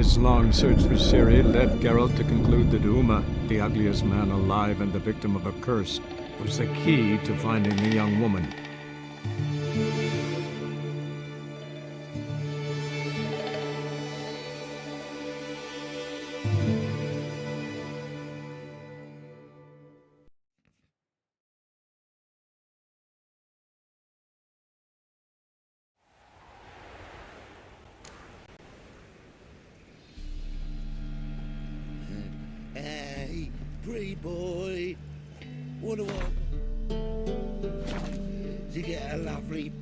His long search for Ciri led Geralt to conclude that Uma, the ugliest man alive and the victim of a curse, was the key to finding the young woman. Hey, pretty boy. What do I... You get a lovely...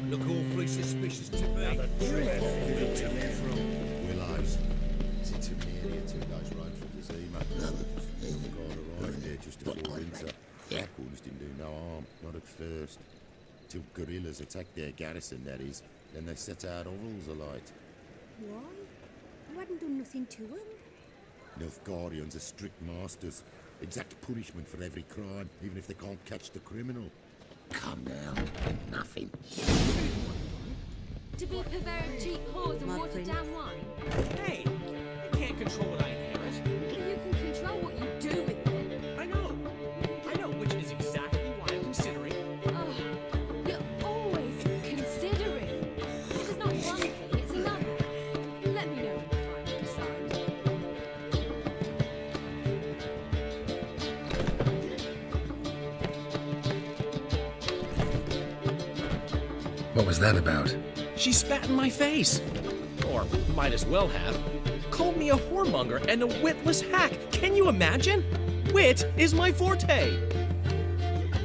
Look awfully suspicious to me. Another trip to me from Willows. It's into nearly a 2 days ride from the Zima. The guy arrived there just before winter. Blackwood's didn't do no harm, not at first. Till guerrillas attacked their garrison, that is. Then they set our rules alight. Why? You hadn't done nothing to them. Nilfgaardians are strict masters. Exact punishment for every crime, even if they can't catch the criminal. Come now, nothing. To be purveyor of cheap whores and watered down wine? Hey, I can't control what I inherit. But you can control what you do with it. I know, which is exactly why I'm considering. Oh, you're always considering. This is not one thing, it's another. Let me know when you finally decide. What was that about? She spat in my face. Or might as well have. Called me a whoremonger and a witless hack. Can you imagine? Wit is my forte.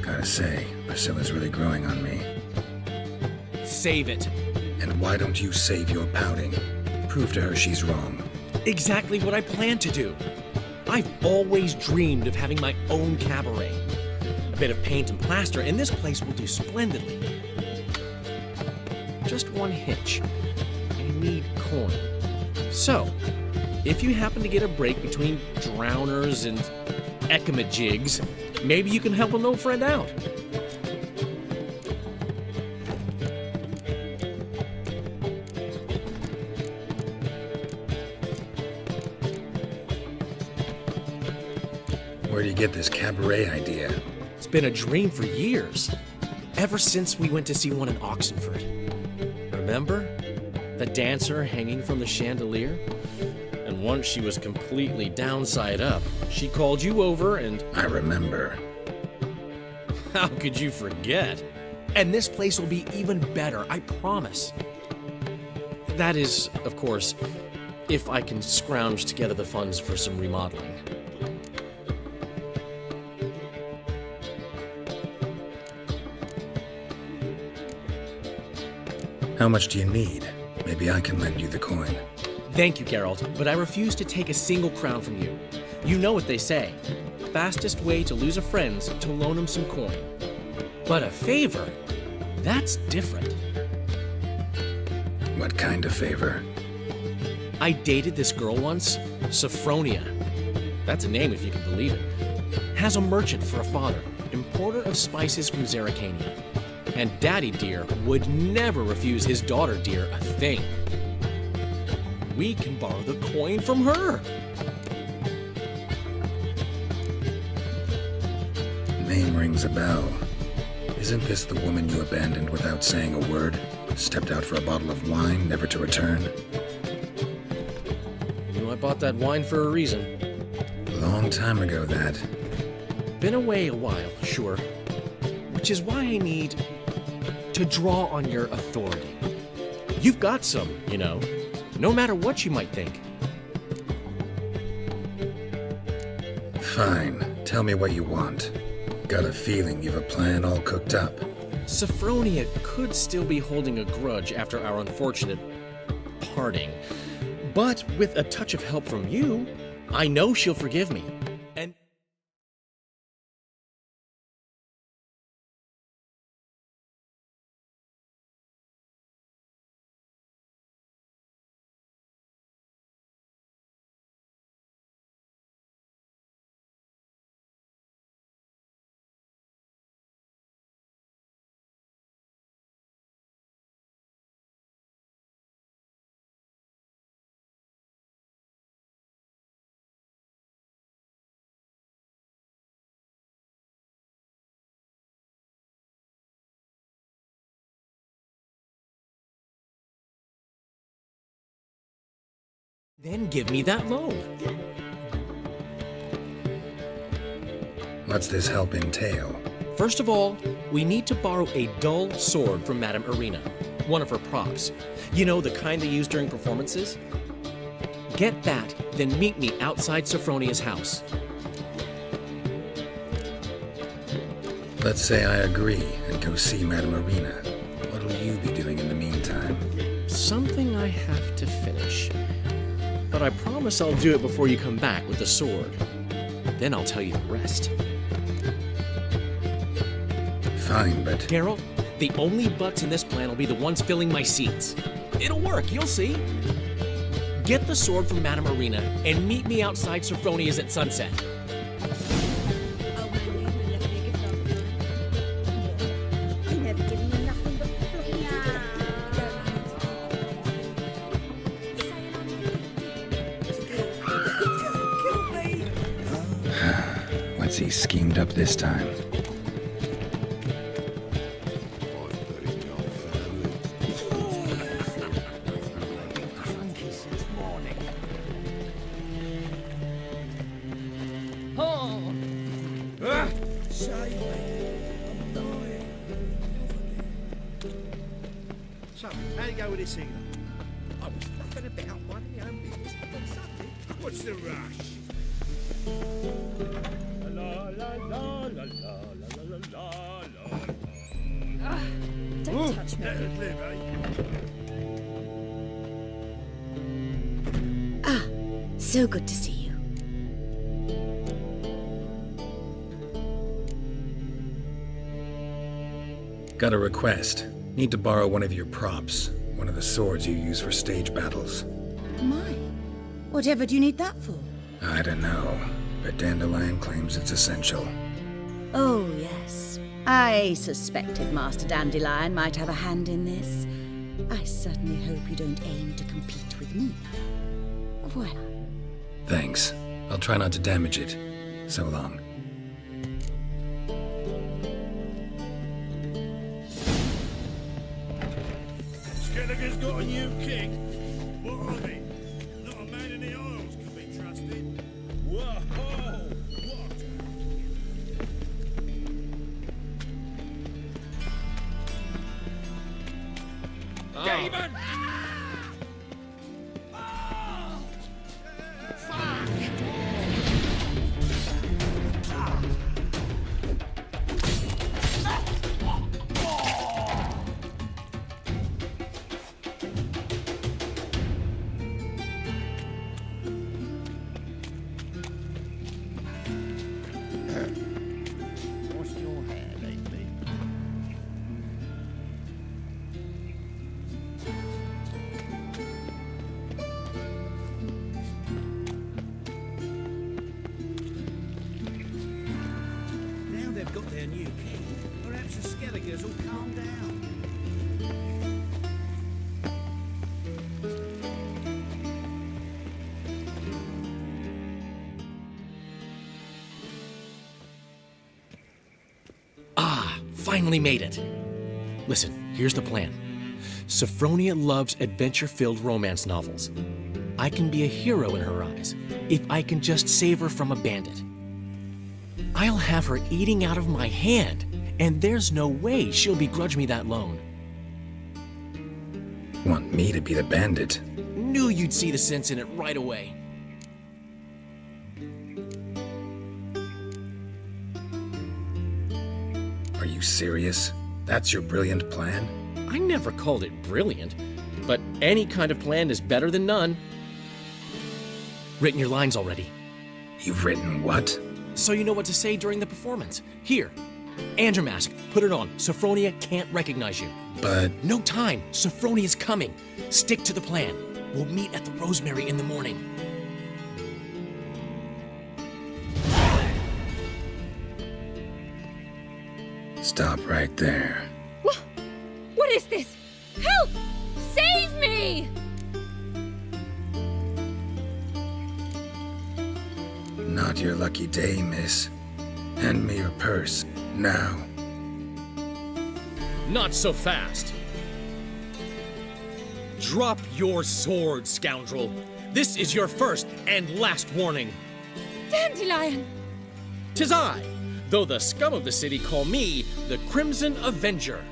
Gotta say, Priscilla's really growing on me. Save it. And why don't you save your pouting? Prove to her she's wrong. Exactly what I plan to do. I've always dreamed of having my own cabaret. A bit of paint and plaster, and this place will do splendidly. Just one hitch. I need coin. So, if you happen to get a break between drowners and ecamajigs, maybe you can help an old friend out. Where do you get this cabaret idea? It's been a dream for years. Ever since we went to see one in Oxenford. Remember? The dancer hanging from the chandelier? And once she was completely downside up, she called you over and... I remember. How could you forget? And this place will be even better, I promise. That is, of course, if I can scrounge together the funds for some remodeling. How much do you need? Maybe I can lend you the coin. Thank you, Geralt, but I refuse to take a single crown from you. You know what they say. Fastest way to lose a friend's to loan him some coin. But a favor? That's different. What kind of favor? I dated this girl once, Sophronia. That's a name if you can believe it. Has a merchant for a father, importer of spices from Zerrikania. And Daddy Dear would never refuse his daughter Dear a thing. We can borrow the coin from her. Name rings a bell. Isn't this the woman you abandoned without saying a word? Stepped out for a bottle of wine, never to return? You know, I bought that wine for a reason. Long time ago, that. Been away a while, sure. Which is why I need to draw on your authority. You've got some, you know, no matter what you might think. Fine. Tell me what you want. Got a feeling you've a plan all cooked up. Sophronia could still be holding a grudge after our unfortunate parting. But with a touch of help from you, I know she'll forgive me. And then give me that loan. What's this help entail? First of all, we need to borrow a dull sword from Madame Irina, one of her props. You know, the kind they use during performances? Get that, then meet me outside Sophronia's house. Let's say I agree and go see Madame Irina. What'll you be doing in the meantime? Something I have to finish. But I promise I'll do it before you come back with the sword. Then I'll tell you the rest. Fine, but... Geralt, the only butts in this plan will be the ones filling my seats. It'll work, you'll see. Get the sword from Madame Irina and meet me outside Sophronia's at sunset. Oh, man, you left me a gift last time. I never given you nothing but fluffy. What's he schemed up this time? So, how you go with this evening? I was fluffing about minding my own business on Sunday. What's the rush? Don't touch me. Let us live, eh? Ah, so good to see you. Got a request. Need to borrow one of your props. One of the swords you use for stage battles. My, whatever do you need that for? I don't know, but Dandelion claims it's essential. Oh, yes. I suspected Master Dandelion might have a hand in this. I certainly hope you don't aim to compete with me. Voilà. Thanks. I'll try not to damage it. So long. Skelliger's got a new king. What of it? Not a man in the Isles can be trusted. Whoa! What? Demon! What's your hair lately? Now they've got their new king, perhaps the Skelligers will calm down. finally made it. Listen, here's the plan. Sophronia loves adventure-filled romance novels. I can be a hero in her eyes if I can just save her from a bandit. I'll have her eating out of my hand, and there's no way she'll begrudge me that loan. Want me to be the bandit? Knew you'd see the sense in it right away. Are you serious? That's your brilliant plan? I never called it brilliant, but any kind of plan is better than none. Written your lines already, You've written what? so you know what to say during the performance. Here, and your mask. Put it on. Sophronia can't recognize you. But No time. Sophronia's coming. Stick to the plan. We'll meet at the Rosemary in the morning. stop right there. What is this? Help! Save me! Not your lucky day, miss. Hand me your purse, now. Not so fast. Drop your sword, scoundrel. This is your first and last warning. Dandelion! 'Tis I, though the scum of the city call me the Crimson Avenger.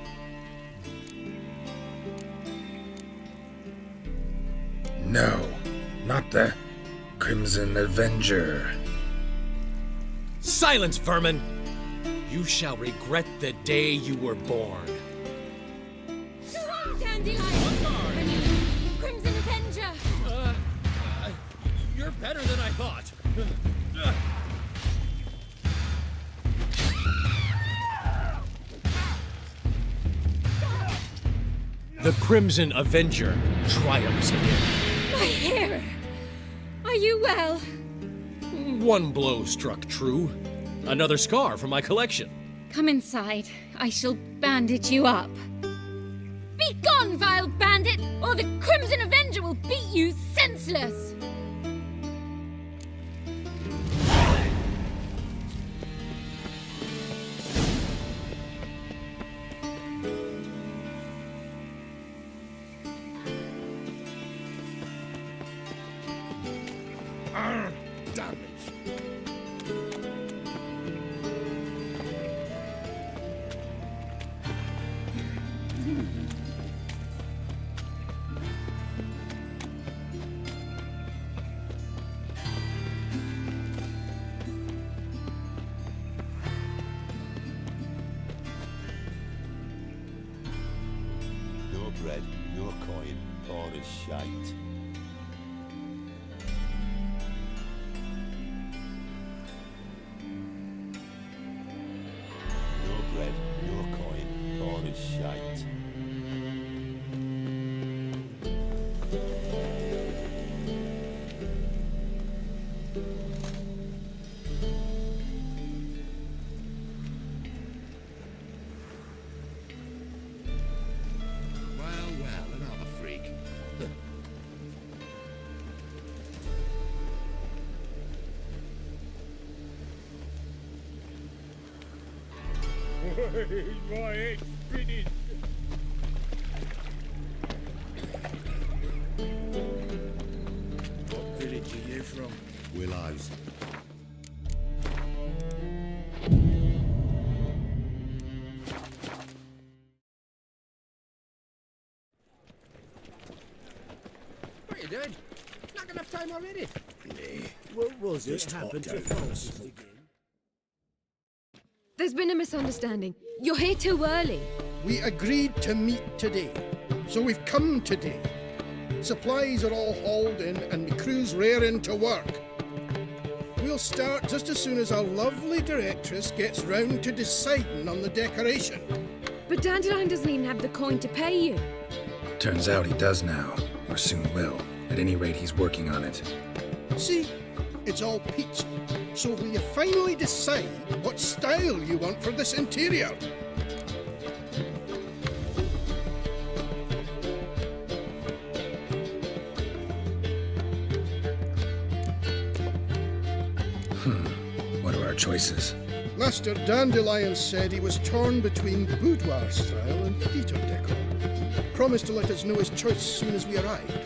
No, not the Crimson Avenger. Silence, vermin! You shall regret the day you were born. Go on, Dandelion! Crimson Avenger! You're better than I thought. The Crimson Avenger triumphs again. My hair! Are you well? One blow struck true. Another scar from my collection. Come inside. I shall bandage you up. Be gone, vile bandit, or the Crimson Avenger will beat you senseless! Damn it. No bread, no coin, all is shite. No bread, no coin, all is shite. Well, another freak. My head's spinning. What village are you from? Willows. What are you doing? Not enough time already. What was it happened to us? There's been a misunderstanding. You're here too early. We agreed to meet today, so we've come today. Supplies are all hauled in and the crew's raring to work. We'll start just as soon as our lovely directress gets round to deciding on the decoration. But Dandelion doesn't even have the coin to pay you. Turns out he does now, or soon will. At any rate, he's working on it. See, it's all peach. So will you finally decide what style you want for this interior? What are our choices? Master Dandelion said he was torn between boudoir style and theatre decor. Promised to let us know his choice as soon as we arrived.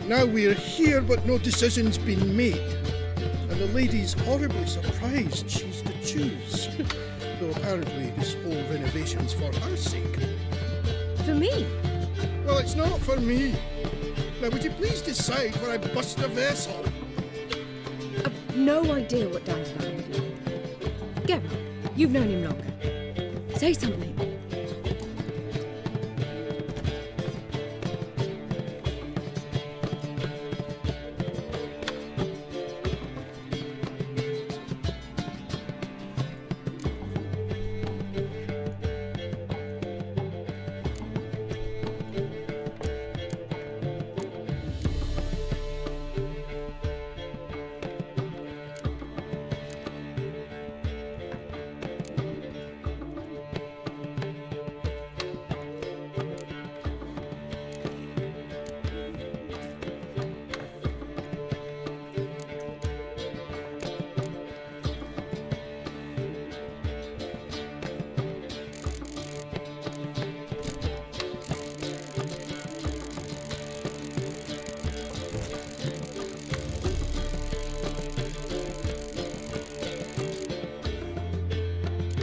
Now we're here, but no decision's been made. And the lady's horribly surprised she's to choose. Though apparently this whole renovation's for her sake. For me? Well, it's not for me. Now, would you please decide where I bust a vessel? I've no idea what Dandelion would like. Geralt, you've known him longer. Say something.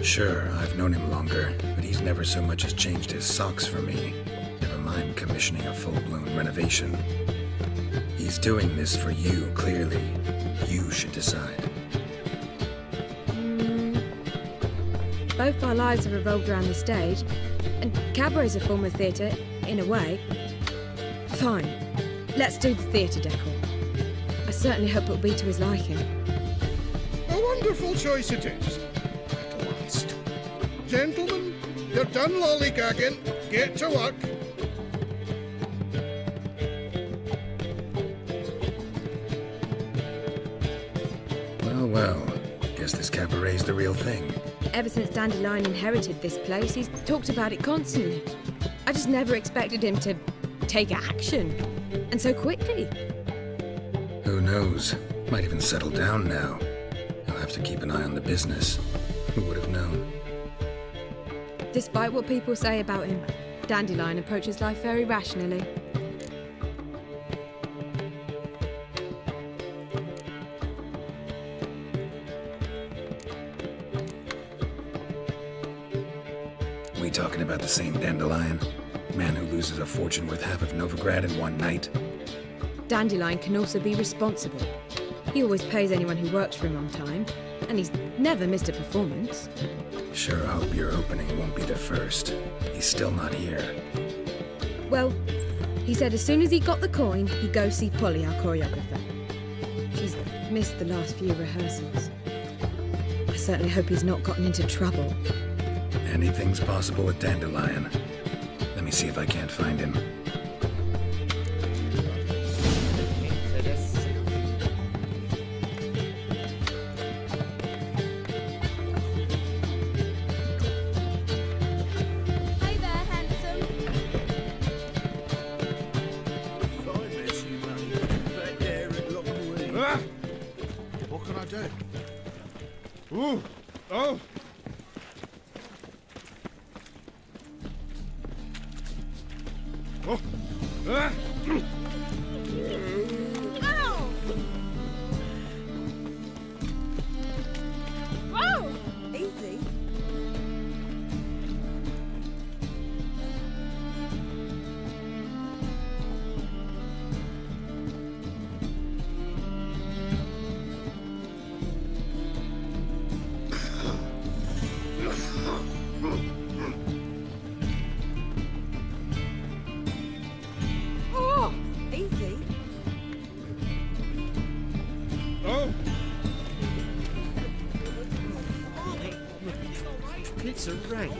Sure, I've known him longer, but he's never so much as changed his socks for me. Never mind commissioning a full-blown renovation. He's doing this for you, clearly. You should decide. Both our lives have revolved around the stage, and cabaret's a form of theatre, in a way. Fine. Let's do the theatre decor. I certainly hope it'll be to his liking. A wonderful choice it is. At last. Gentlemen, you're done lollygagging. Get to work. Well, guess this cabaret's the real thing. Ever since Dandelion inherited this place, he's talked about it constantly. I just never expected him to take action. And so quickly. Who knows? Might even settle down now. He'll have to keep an eye on the business. Who would have known? Despite what people say about him, Dandelion approaches life very rationally. We talking about the same Dandelion? Man who loses a fortune worth half of Novigrad in one night? Dandelion can also be responsible. He always pays anyone who works for him on time, and he's never missed a performance. Sure hope your opening won't be the first. He's still not here. Well, he said as soon as he got the coin, he'd go see Polly, our choreographer. She's missed the last few rehearsals. I certainly hope he's not gotten into trouble. Anything's possible with Dandelion. Let me see if I can't find him. Hey there, handsome. What can I do? Ooh. Oh. Oh. Ah. Ow! Whoa! Easy. Oh, easy. Oh. It's a rank. No,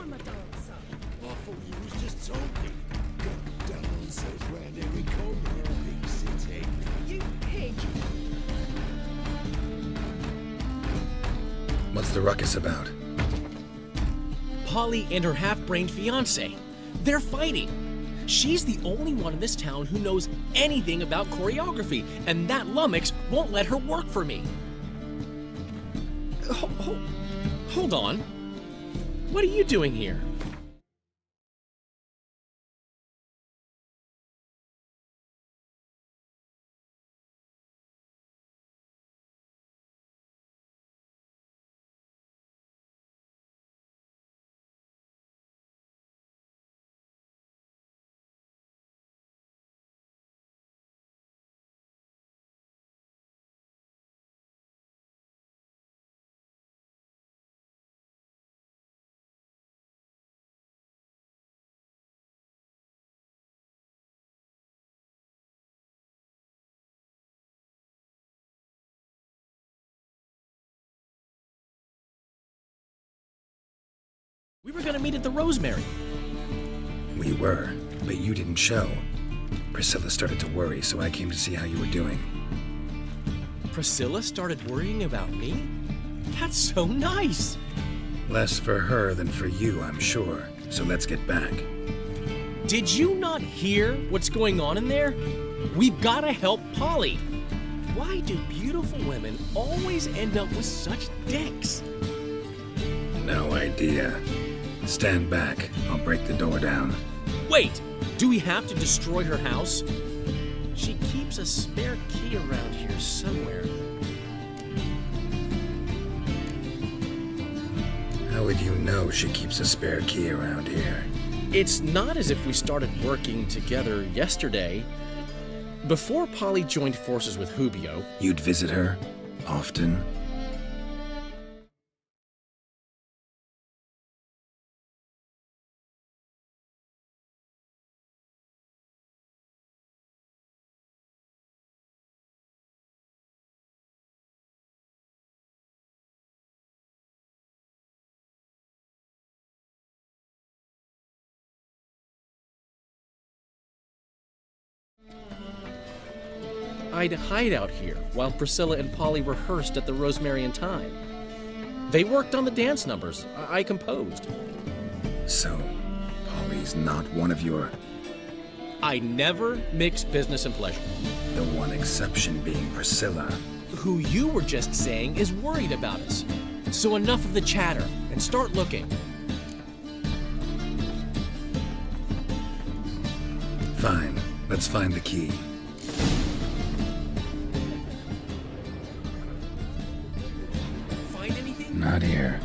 I'm a dancer. I thought you was just talking. God, nonsense round every corner of a big city. You pig. What's the ruckus about? Polly and her half-brained fiancé. They're fighting. She's the only one in this town who knows anything about choreography, and that lummox won't let her work for me. Hold on. What are you doing here? We were gonna meet at the Rosemary. We were, but you didn't show. Priscilla started to worry, so I came to see how you were doing. Priscilla started worrying about me? That's so nice! Less for her than for you, I'm sure. So let's get back. Did you not hear what's going on in there? We've gotta help Polly. Why do beautiful women always end up with such dicks? No idea. Stand back. I'll break the door down. Wait! Do we have to destroy her house? She keeps a spare key around here somewhere. How would you know she keeps a spare key around here? It's not as if we started working together yesterday. Before Polly joined forces with Hubio, You'd visit her? Often? I'd hide out here while Priscilla and Polly rehearsed at the Rosemary and Thyme. They worked on the dance numbers I composed. So, Polly's not one of your... I never mix business and pleasure. The one exception being Priscilla. Who you were just saying is worried about us. So enough of the chatter and start looking. Fine. Let's find the key. Find anything? Not here.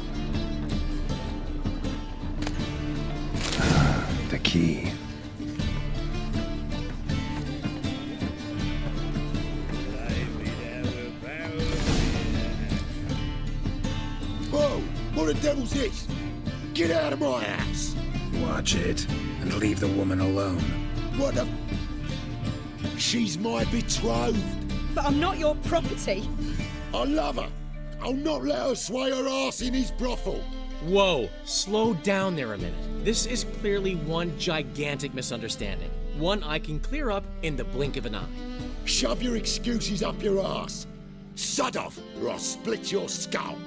Ah, the key. Whoa! What the devil's this? Get out of my house! Watch it, and leave the woman alone. What the... She's my betrothed. But I'm not your property. I love her. I'll not let her sway her ass in his brothel. Whoa, slow down there a minute. This is clearly one gigantic misunderstanding. One I can clear up in the blink of an eye. Shove your excuses up your ass. Sod off, or I'll split your skull.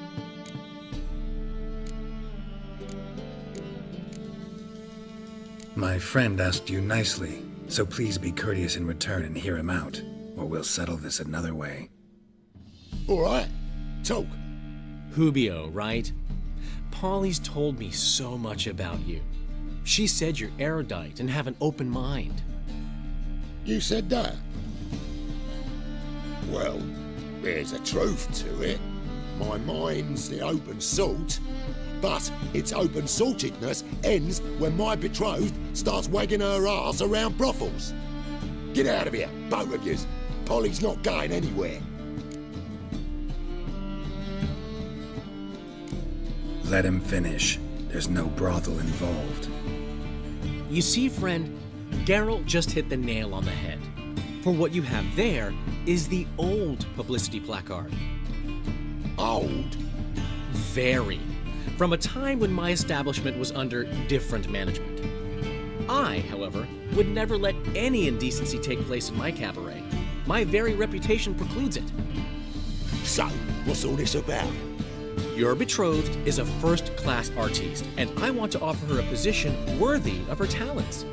My friend asked you nicely, so please be courteous in return and hear him out, or we'll settle this another way. All right, talk. Hubio, right? Polly's told me so much about you. She said you're erudite and have an open mind. You said that? Well, there's a truth to it. My mind's the open salt, but its open saltedness ends when my betrothed starts wagging her ass around brothels. Get out of here, both of yous. Polly's not going anywhere. Let him finish. There's no brothel involved. You see, friend, Geralt just hit the nail on the head. For what you have there is the old publicity placard. Old? Very. From a time when my establishment was under different management. I, however, would never let any indecency take place in my cabaret. My very reputation precludes it. So, what's all this about? Your betrothed is a first-class artiste, and I want to offer her a position worthy of her talents.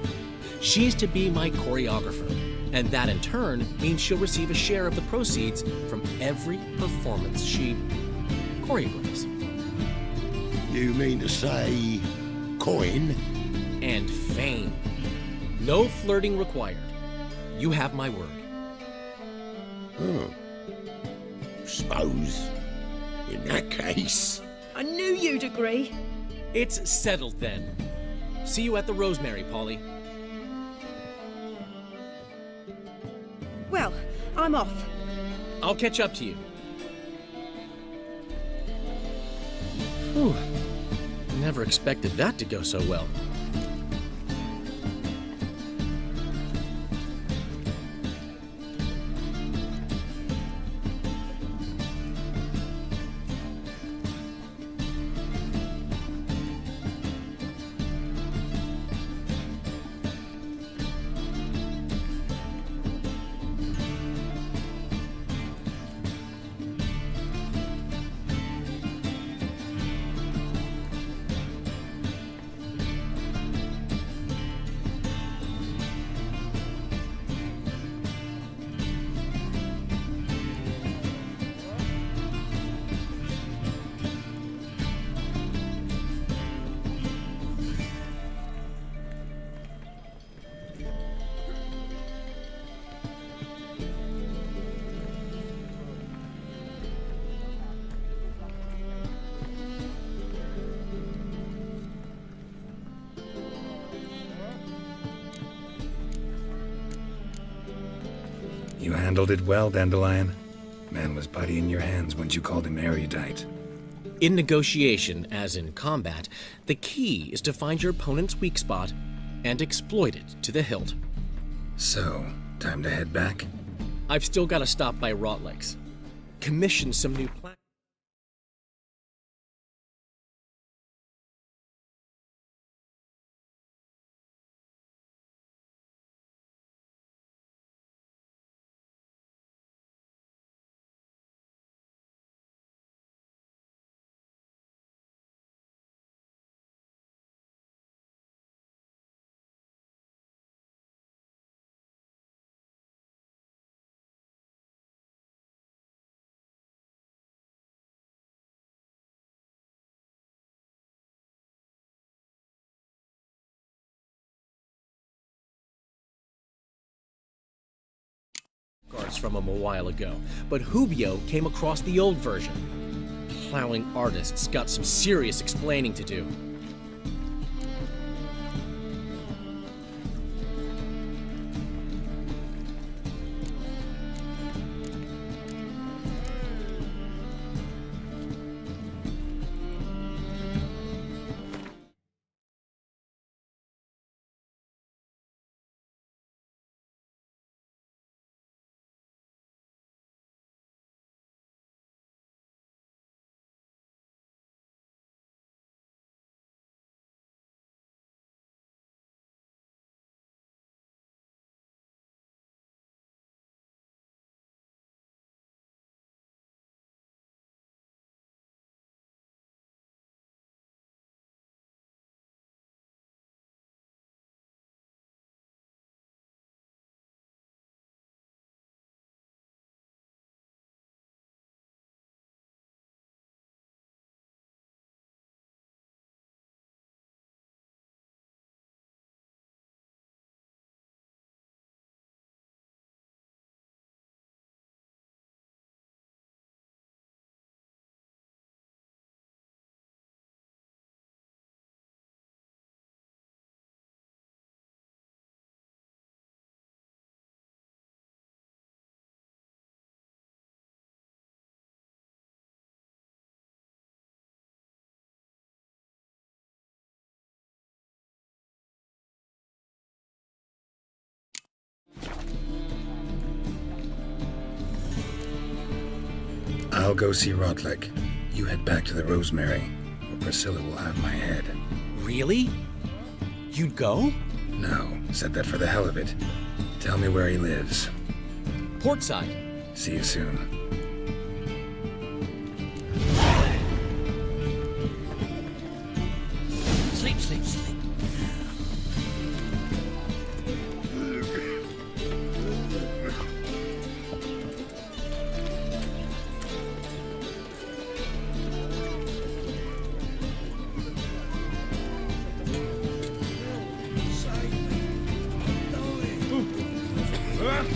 She's to be my choreographer, and that in turn means she'll receive a share of the proceeds from every performance she choreographs. You mean to say coin? And fame. No flirting required. You have my word. Oh. Suppose, in that case... I knew you'd agree. It's settled then. See you at the Rosemary, Polly. Well, I'm off. I'll catch up to you. Whew. Never expected that to go so well. You handled it well, Dandelion. Man was putty in your hands once you called him erudite. In negotiation, as in combat, the key is to find your opponent's weak spot and exploit it to the hilt. So, time to head back? I've still got to stop by Rotlex. Commission some new pla- cards from him a while ago, but Hubio came across the old version. Plowing artists got some serious explaining to do. I'll go see Rotlick. You head back to the Rosemary, or Priscilla will have my head. Really? You'd go? No, said that for the hell of it. Tell me where he lives. Portside. See you soon. Sleep, sleep, sleep. Looking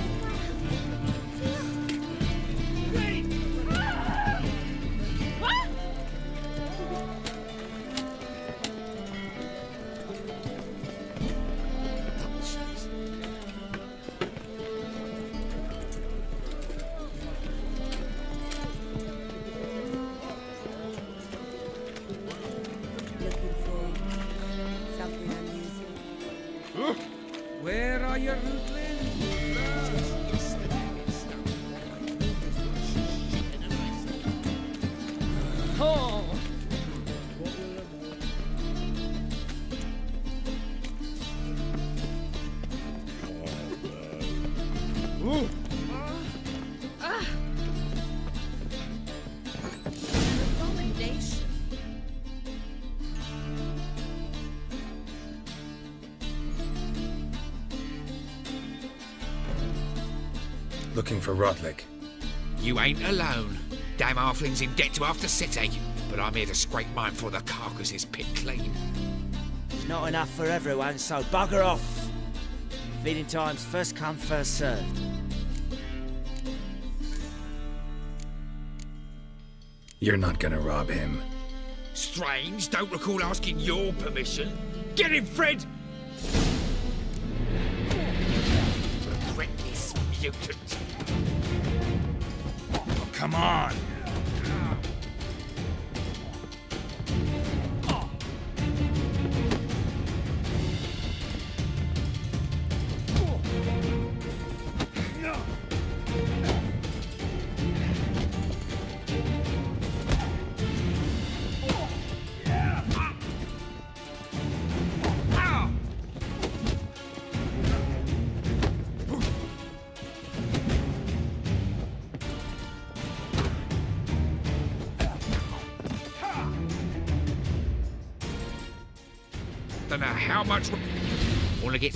for something unusual. Where are your rootlings? Oh! Recommendation. Looking for Rodlick. You ain't alone. Damn halfling's in debt to half the city, but I'm here to scrape mine for the carcass is pit clean. It's not enough for everyone, so bugger off. Feeding time's first come, first served. You're not gonna rob him. Strange, don't recall asking your permission. Get him, Fred! Regret this, mutant. Oh, come on! Don't know how much. Wanna get.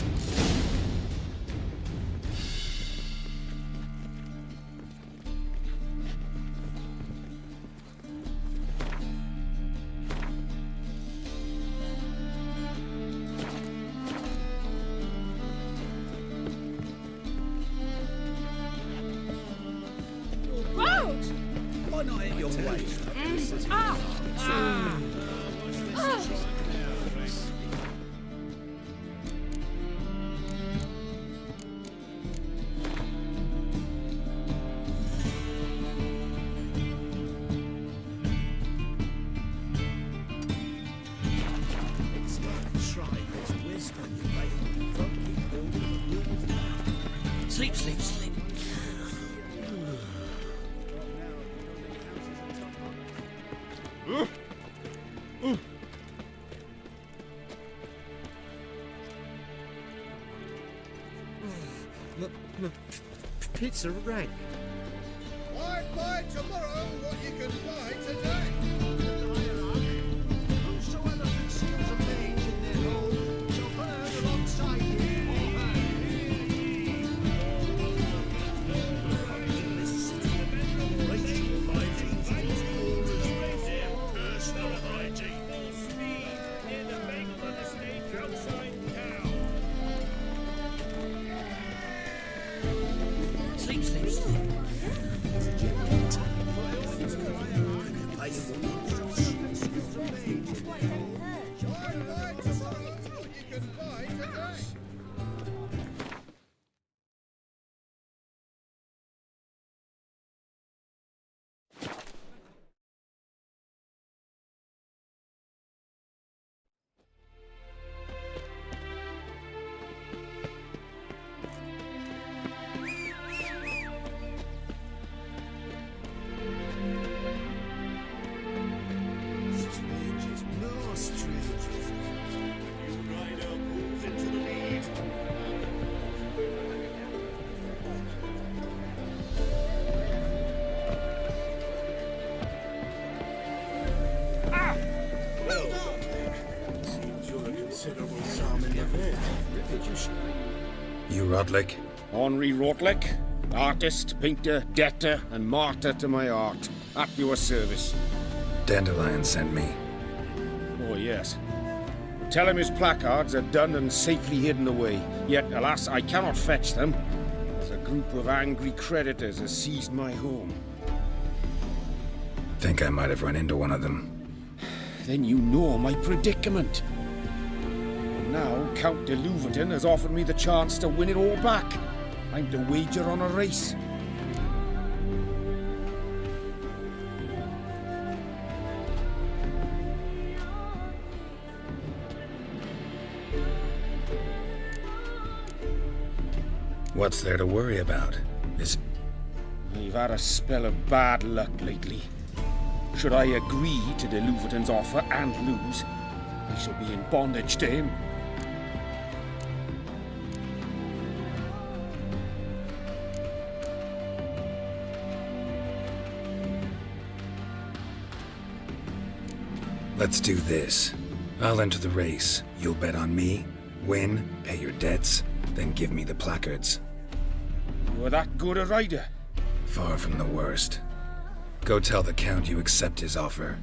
Why not hit your way? Sleep, sleep, sleep. Pizza rank. Buy tomorrow what you can buy today. Whosoever conceals a mage in their home shall burn alongside him or her. Racial hygiene's all personal hygiene. Near the Bagel estate outside town. Sleep, sleep, sleep. Strangers, no strangers. You ride our bulls into the lead. Well done. Seems you're a considerable psalm in the bed. Did you You Rodlick? Henri Rotlick, artist, painter, debtor, and martyr to my art. At your service. Dandelion sent me. Oh, yes. Tell him his placards are done and safely hidden away. Yet, alas, I cannot fetch them, as as a group of angry creditors has seized my home. Think I might have run into one of them. Then you know my predicament. And now Count de Louverton has offered me the chance to win it all back. I'm to wager on a race. What's there to worry about? I've had a spell of bad luck lately. Should I agree to de Louverton's offer and lose, I shall be in bondage to him. Let's do this. I'll enter the race. You'll bet on me, win, pay your debts, then give me the placards. You're that good a rider? Far from the worst. Go tell the Count you accept his offer.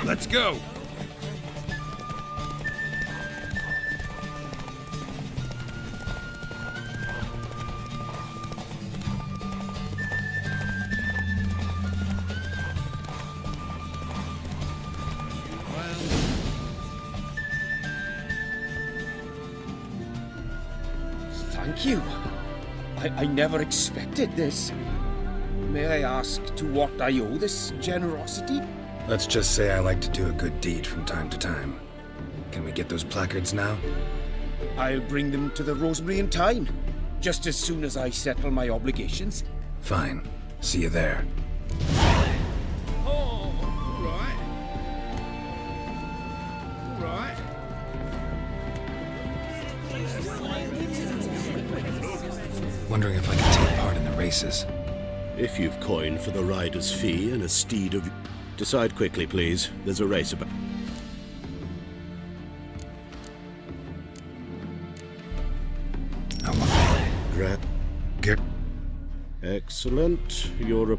Let's go! Thank you. I never expected this. May I ask to what I owe this generosity? Let's just say I like to do a good deed from time to time. Can we get those placards now? I'll bring them to the Rosemary in time, just as soon as I settle my obligations. Fine. See you there. Oh, right. Right. Wondering if I can take part in the races. If you've coin for the rider's fee and a steed of... Decide quickly, please. There's a race about... Get... Excellent. You're a...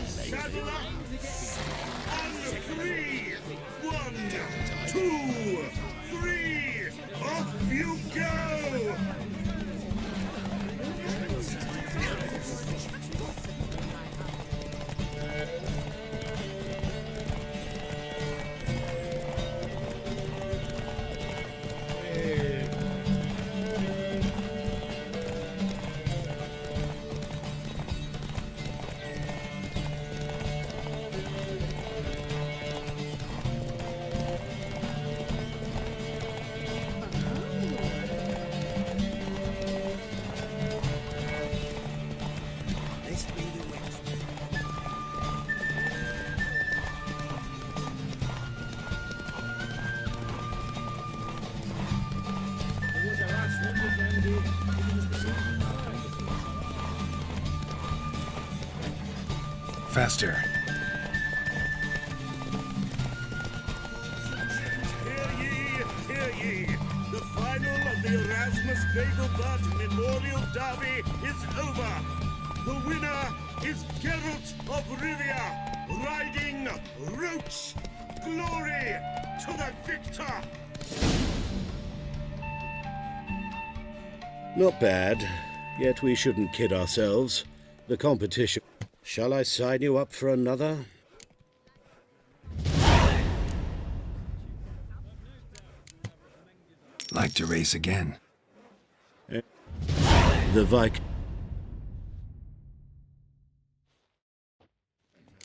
Saddle up! And 3! 1, 2, 3! Off you go! Faster. Hear ye! The final of the Erasmus Dagobat Memorial Derby is over! The winner is Geralt of Rivia, riding Roach! Glory to the victor! Not bad. Yet we shouldn't kid ourselves. The competition... Shall I sign you up for another? Like to race again. The Viking...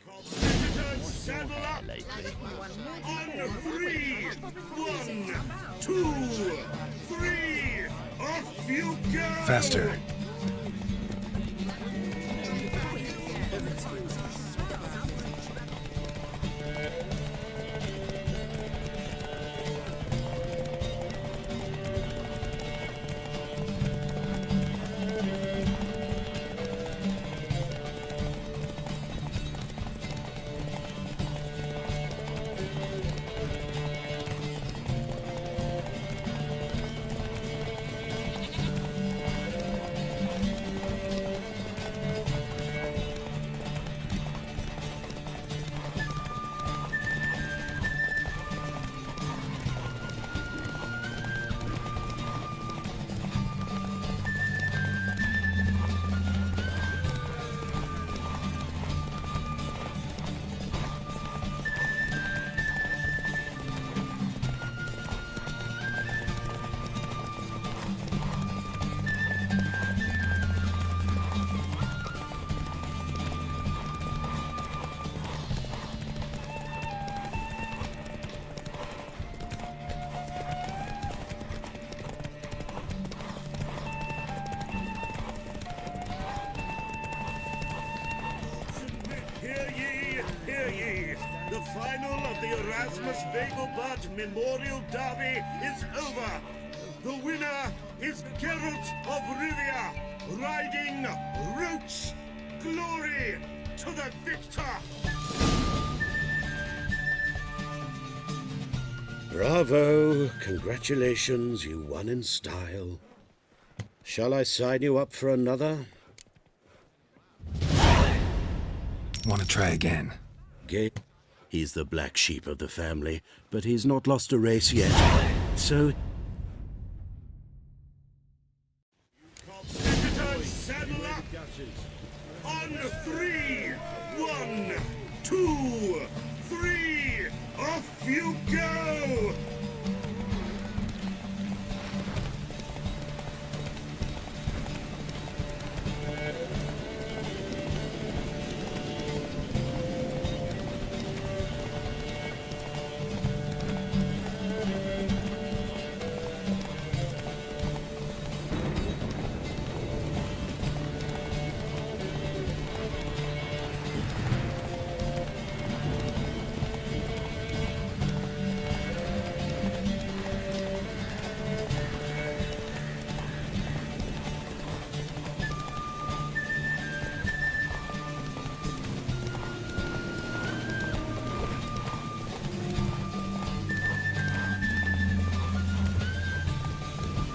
Competitors, saddle up! On 3, 1, 2, 3, off you go! Faster. Hear ye! The final of the Erasmus Vegelbud Memorial Derby is over. The winner is Geralt of Rivia, riding Roach. Glory to the victor! Bravo! Congratulations, you won in style. Shall I sign you up for another? Want to try again? Gay. He's the black sheep of the family, but he's not lost a race yet. So... Competitors, saddle up! On 3, 1, 2, 3, off you go!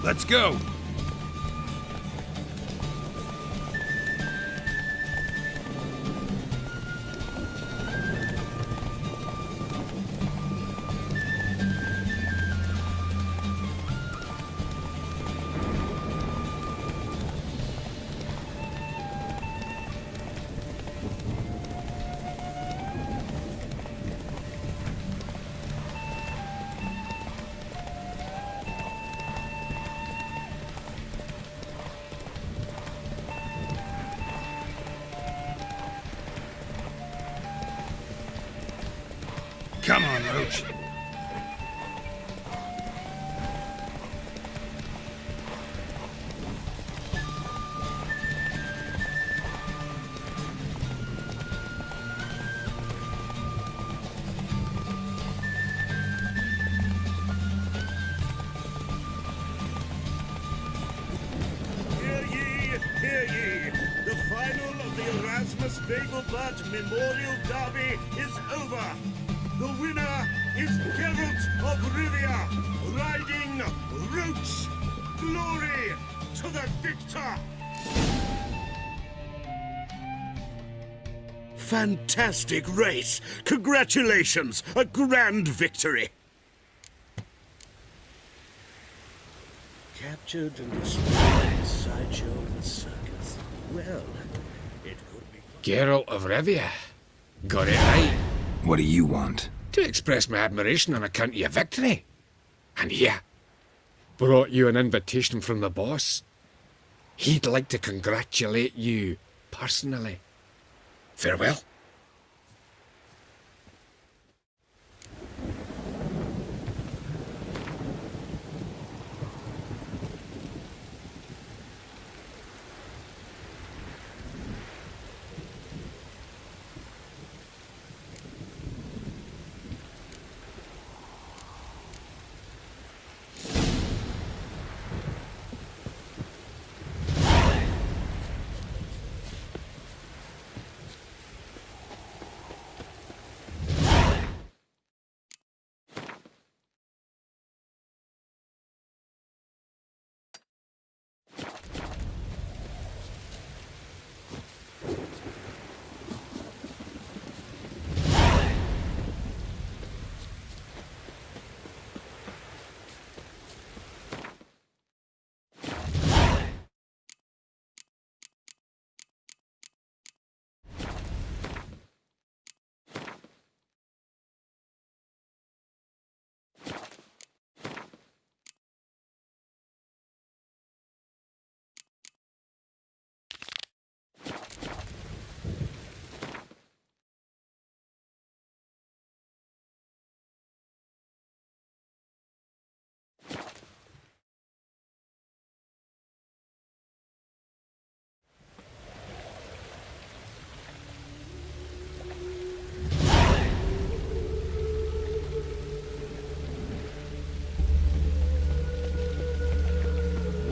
Let's go! Come on, Roach. Hear ye! The final of the Erasmus Vegelbud Memorial Derby is over. The winner is Geralt of Rivia, riding Roach. Glory to the victor! Fantastic race! Congratulations! A grand victory! Captured and destroyed the sideshow of the circus. Well, it could be... Geralt of Rivia. Got it right. What do you want? To express my admiration on account of your victory. And here, brought you an invitation from the boss. He'd like to congratulate you personally. Farewell.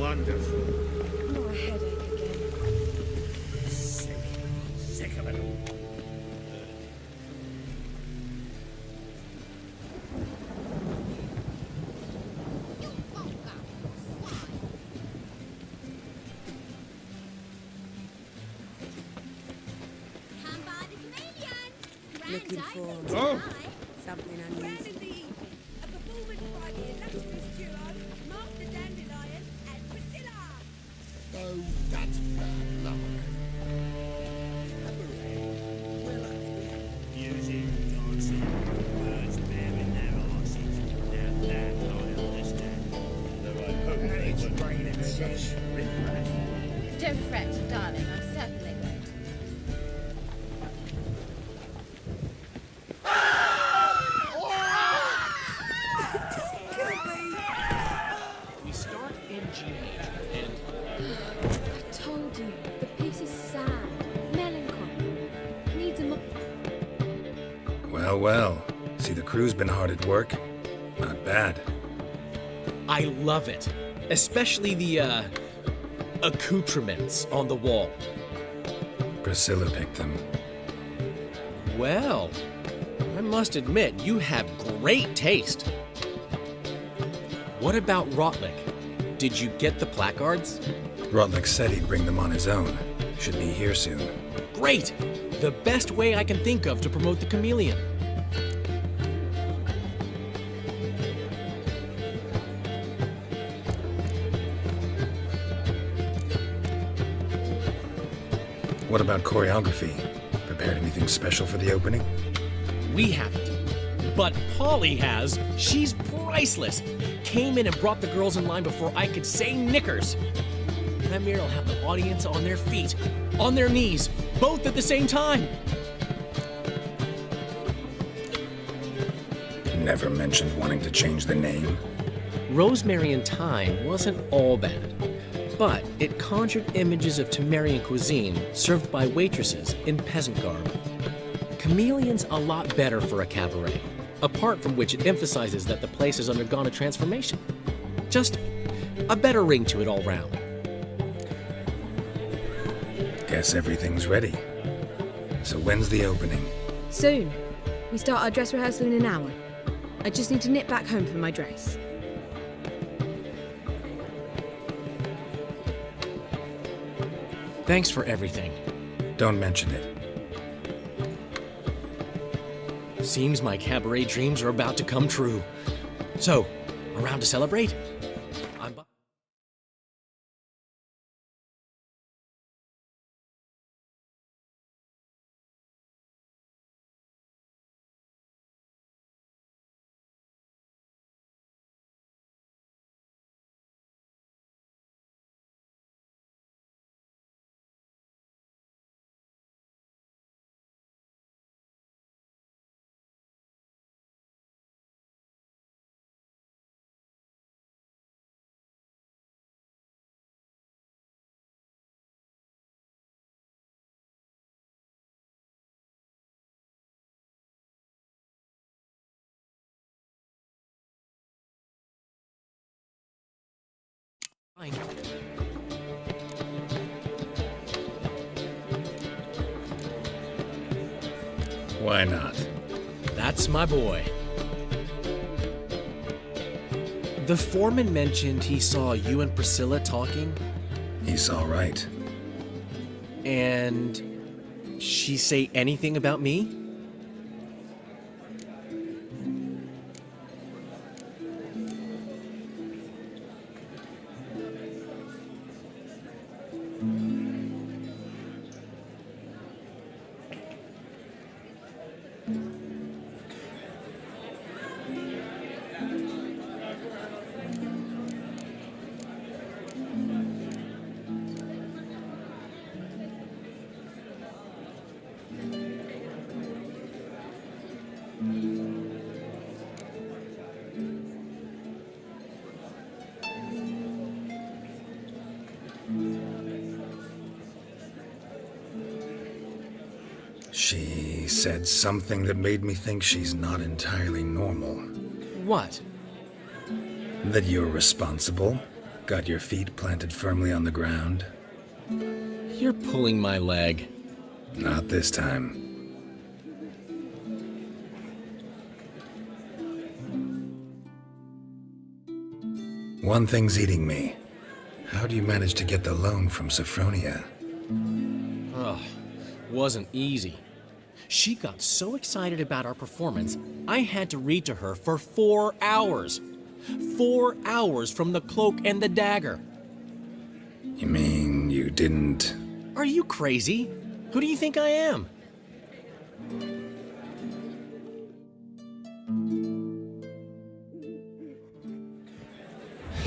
Wonderful. Oh, a headache again. Sick of it all. Looking for something unusual. A performance by the illustrious duo, Master Dandelion and Priscilla. Oh, that's bad luck. Music, dancing, birds bearing their arses. Now that I understand. Though I hope they won't bring such riffraff. Don't fret, darling. I certainly won't. We start in G major, and I told you, the piece is sad, melancholy. Needs a Well, well. See, the crew's been hard at work. Not bad. I love it. Especially the, accoutrements on the wall. Priscilla picked them. Well, I must admit, you have great taste. What about Rotlick? Did you get the placards? Rotlick said he'd bring them on his own. Should be here soon. Great! The best way I can think of to promote the chameleon. What about choreography? Prepared anything special for the opening? We haven't. But Polly has. She's priceless. Came in and brought the girls in line before I could say knickers. Premier will have the audience on their feet, on their knees, both at the same time. Never mentioned wanting to change the name. Rosemary and Thyme wasn't all bad, but it conjured images of Temerian cuisine served by waitresses in peasant garb. Chameleon's a lot better for a cabaret, apart from which it emphasizes that the place has undergone a transformation. Just a better ring to it all round. Guess everything's ready. So when's the opening? Soon. We start our dress rehearsal in an hour. I just need to nip back home for my dress. Thanks for everything. Don't mention it. Seems my cabaret dreams are about to come true. So, around to celebrate? I'm fine. Why not? That's my boy. The foreman mentioned he saw you and Priscilla talking. He's all right. And she say anything about me? She said something that made me think she's not entirely normal. What? That you're responsible, Got your feet planted firmly on the ground? You're pulling my leg. Not this time. One thing's eating me. How do you manage to get the loan from Sophronia? Ugh, wasn't easy. She got so excited about our performance, I had to read to her for 4 hours. 4 hours from the Cloak and the Dagger. You mean you didn't... Are you crazy? Who do you think I am?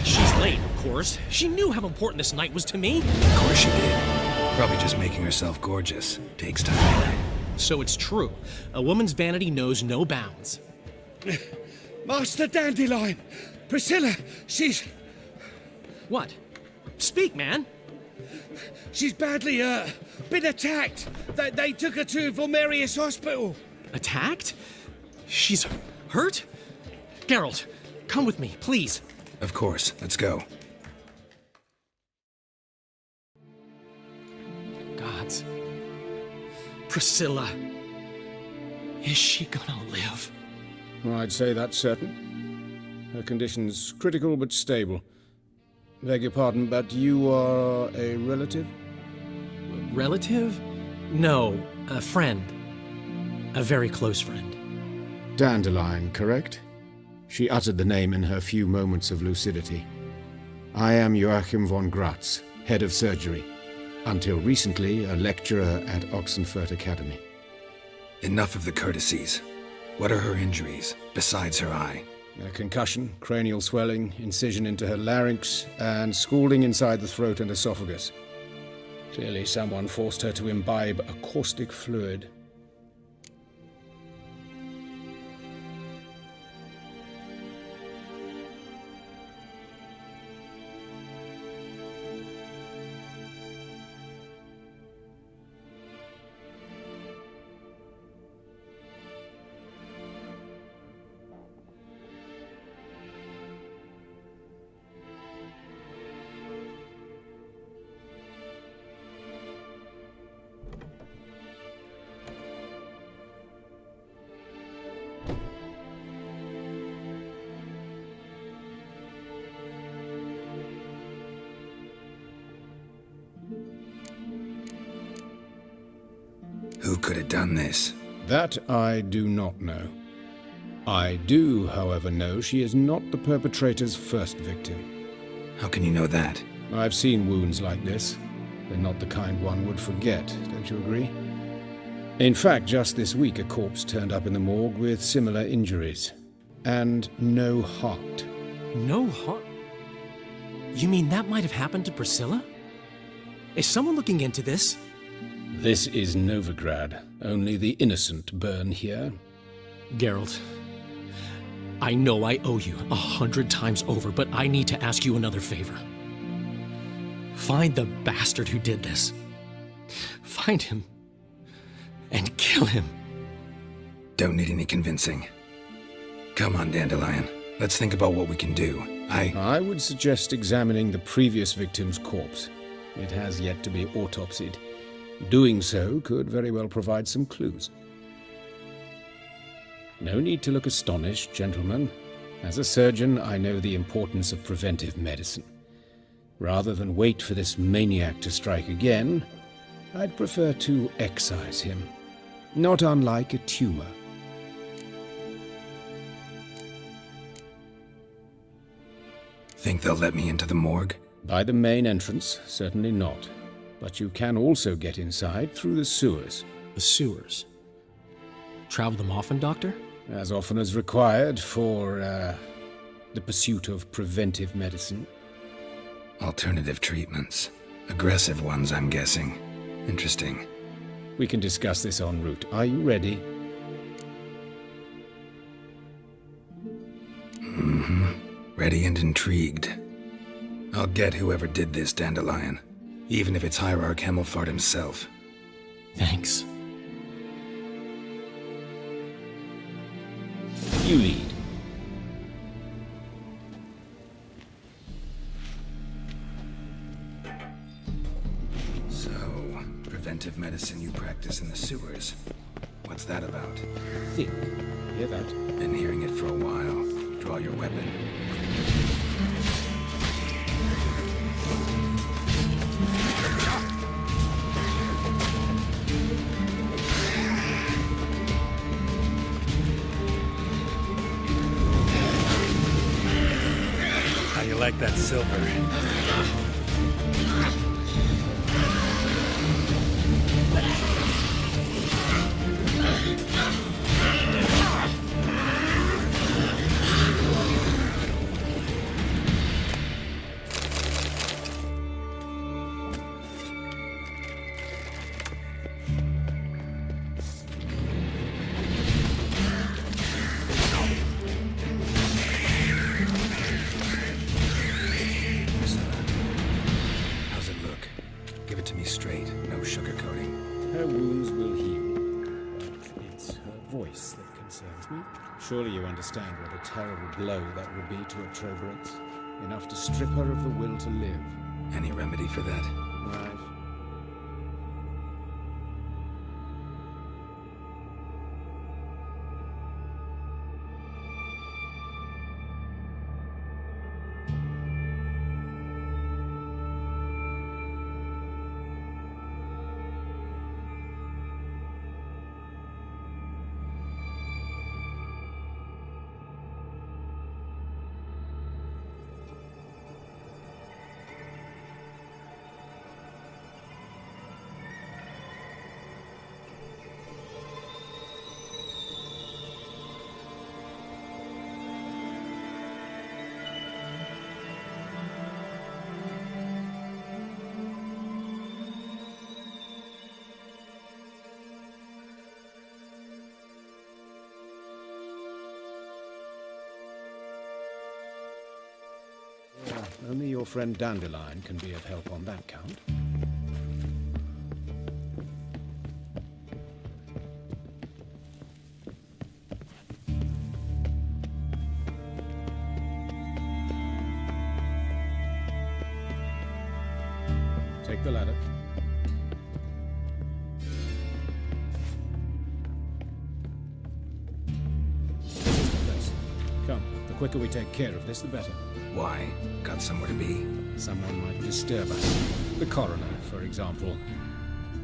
She's late, of course. She knew how important this night was to me. Of course she did. Probably just making herself gorgeous. Takes time. So it's true. A woman's vanity knows no bounds. Master Dandelion! Priscilla, she's... What? Speak, man. She's badly, been attacked. They took her to Vulmerius Hospital. Attacked? She's hurt? Geralt, come with me, please. Of course. Let's go. Gods. Priscilla. Is she gonna live? I'd say that's certain. Her condition's critical but stable. Beg your pardon, but you are a relative? Relative? No, a friend. A very close friend. Dandelion, correct? She uttered the name in her few moments of lucidity. I am Joachim von Gratz, head of surgery. Until recently, a lecturer at Oxenfurt Academy. Enough of the courtesies. What are her injuries, besides her eye? A concussion, cranial swelling, incision into her larynx, and scalding inside the throat and esophagus. Clearly someone forced her to imbibe a caustic fluid. Who could have done this? That I do not know. I do, however, know she is not the perpetrator's first victim. How can you know that? I've seen wounds like this. They're not the kind one would forget, don't you agree? In fact, just this week a corpse turned up in the morgue with similar injuries. And no heart. No heart? You mean that might have happened to Priscilla? Is someone looking into this? This is Novigrad. Only the innocent burn here. Geralt, I know I owe you 100 times over, but I need to ask you another favor. Find the bastard who did this. Find him and kill him. Don't need any convincing. Come on, Dandelion. Let's think about what we can do. I would suggest examining the previous victim's corpse. It has yet to be autopsied. Doing so could very well provide some clues. No need to look astonished, gentlemen. As a surgeon, I know the importance of preventive medicine. Rather than wait for this maniac to strike again, I'd prefer to excise him. Not unlike a tumor. Think they'll let me into the morgue? By the main entrance, certainly not. But you can also get inside through the sewers. The sewers? Travel them often, Doctor? As often as required for, the pursuit of preventive medicine. Alternative treatments. Aggressive ones, I'm guessing. Interesting. We can discuss this en route. Are you ready? Mm-hmm. Ready and intrigued. I'll get whoever did this, Dandelion. Even if it's Hierarch Hemmelfart himself. Thanks. You lead. preventive medicine you practice in the sewers. What's that about? Think. Hear that? Been hearing it for a while. Draw your weapon. How you like that silver? How's it look? Give it to me straight, no sugarcoating. Her wounds will heal, but it's her voice that concerns me. Surely you understand what a terrible blow that would be to a Troberet. Enough to strip her of the will to live. Any remedy for that? Right. Only your friend Dandelion can be of help on that count. Take the ladder. This is the place. Come, the quicker we take care of this, the better. Why? Got somewhere to be? Someone might disturb us. The coroner, for example.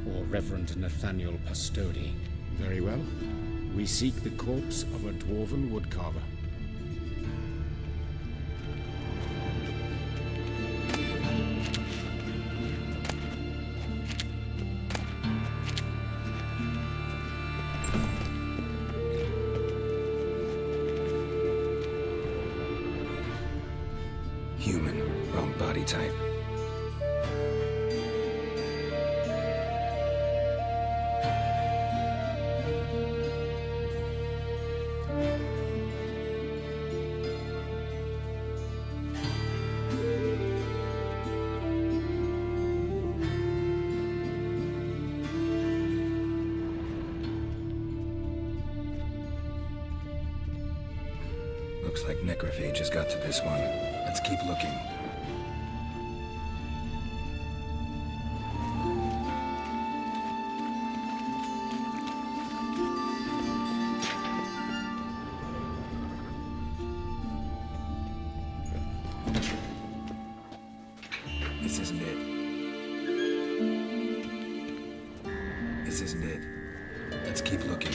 Or Reverend Nathaniel Pastodi. Very well. We seek the corpse of a dwarven woodcarver. Human, wrong body type. Looks like necrophages got to this one. Let's keep looking. This isn't it. This isn't it. Let's keep looking.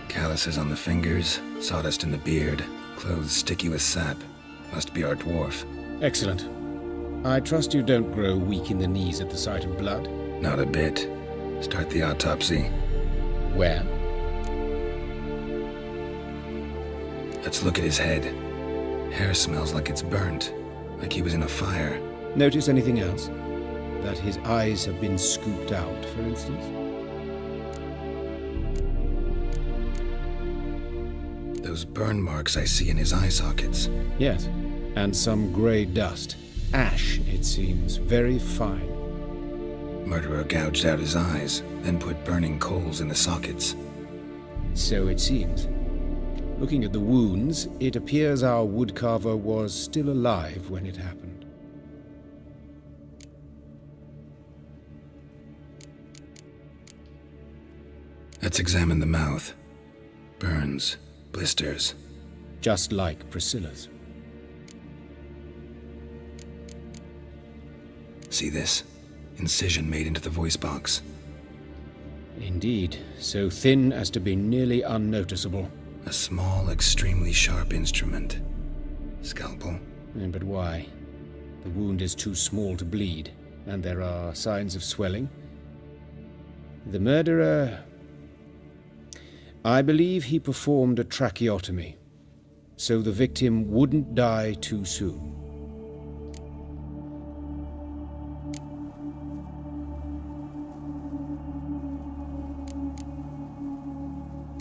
Calluses on the fingers, sawdust in the beard, clothes sticky with sap. Must be our dwarf. Excellent. I trust you don't grow weak in the knees at the sight of blood? Not a bit. Start the autopsy. Where? Let's look at his head. Hair smells like it's burnt, like he was in a fire. Notice anything else? That his eyes have been scooped out, for instance? Those burn marks I see in his eye sockets. Yes, and some grey dust. Ash, it seems. Very fine. Murderer gouged out his eyes, then put burning coals in the sockets. So it seems. Looking at the wounds, it appears our woodcarver was still alive when it happened. Let's examine the mouth. Burns, blisters. Just like Priscilla's. See this? Incision made into the voice box. Indeed, so thin as to be nearly unnoticeable. A small, extremely sharp instrument. Scalpel. But why? The wound is too small to bleed, and there are signs of swelling. The murderer... I believe he performed a tracheotomy, so the victim wouldn't die too soon.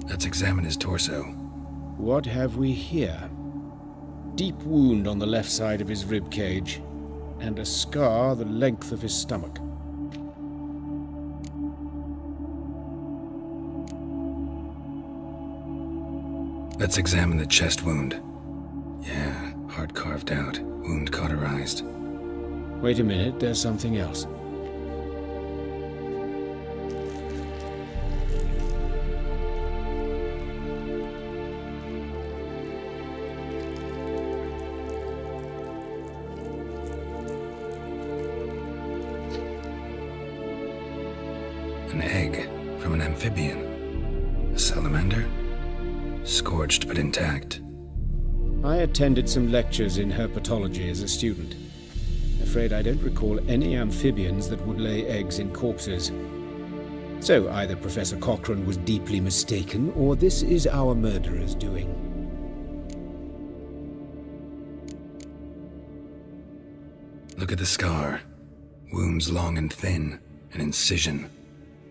Let's examine his torso. What have we here? Deep wound on the left side of his rib cage, and a scar the length of his stomach. Let's examine the chest wound. Yeah, heart carved out, wound cauterized. Wait a minute, there's something else. An egg from an amphibian. A salamander? Scorched but intact. I attended some lectures in herpetology as a student. Afraid I don't recall any amphibians that would lay eggs in corpses. So either Professor Cochrane was deeply mistaken, or this is our murderer's doing. Look at the scar. Wounds long and thin, an incision,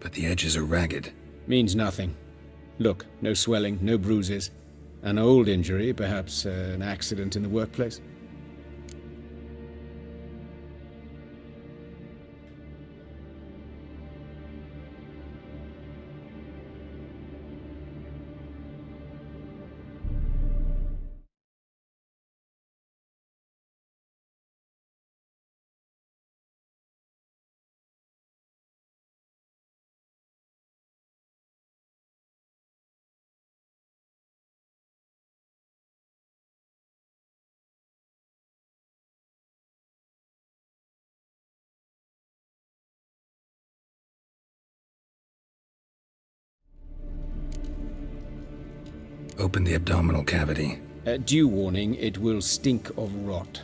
but the edges are ragged. Means nothing. Look, no swelling, no bruises. An old injury, perhaps an accident in the workplace. Open the abdominal cavity. Due warning, it will stink of rot.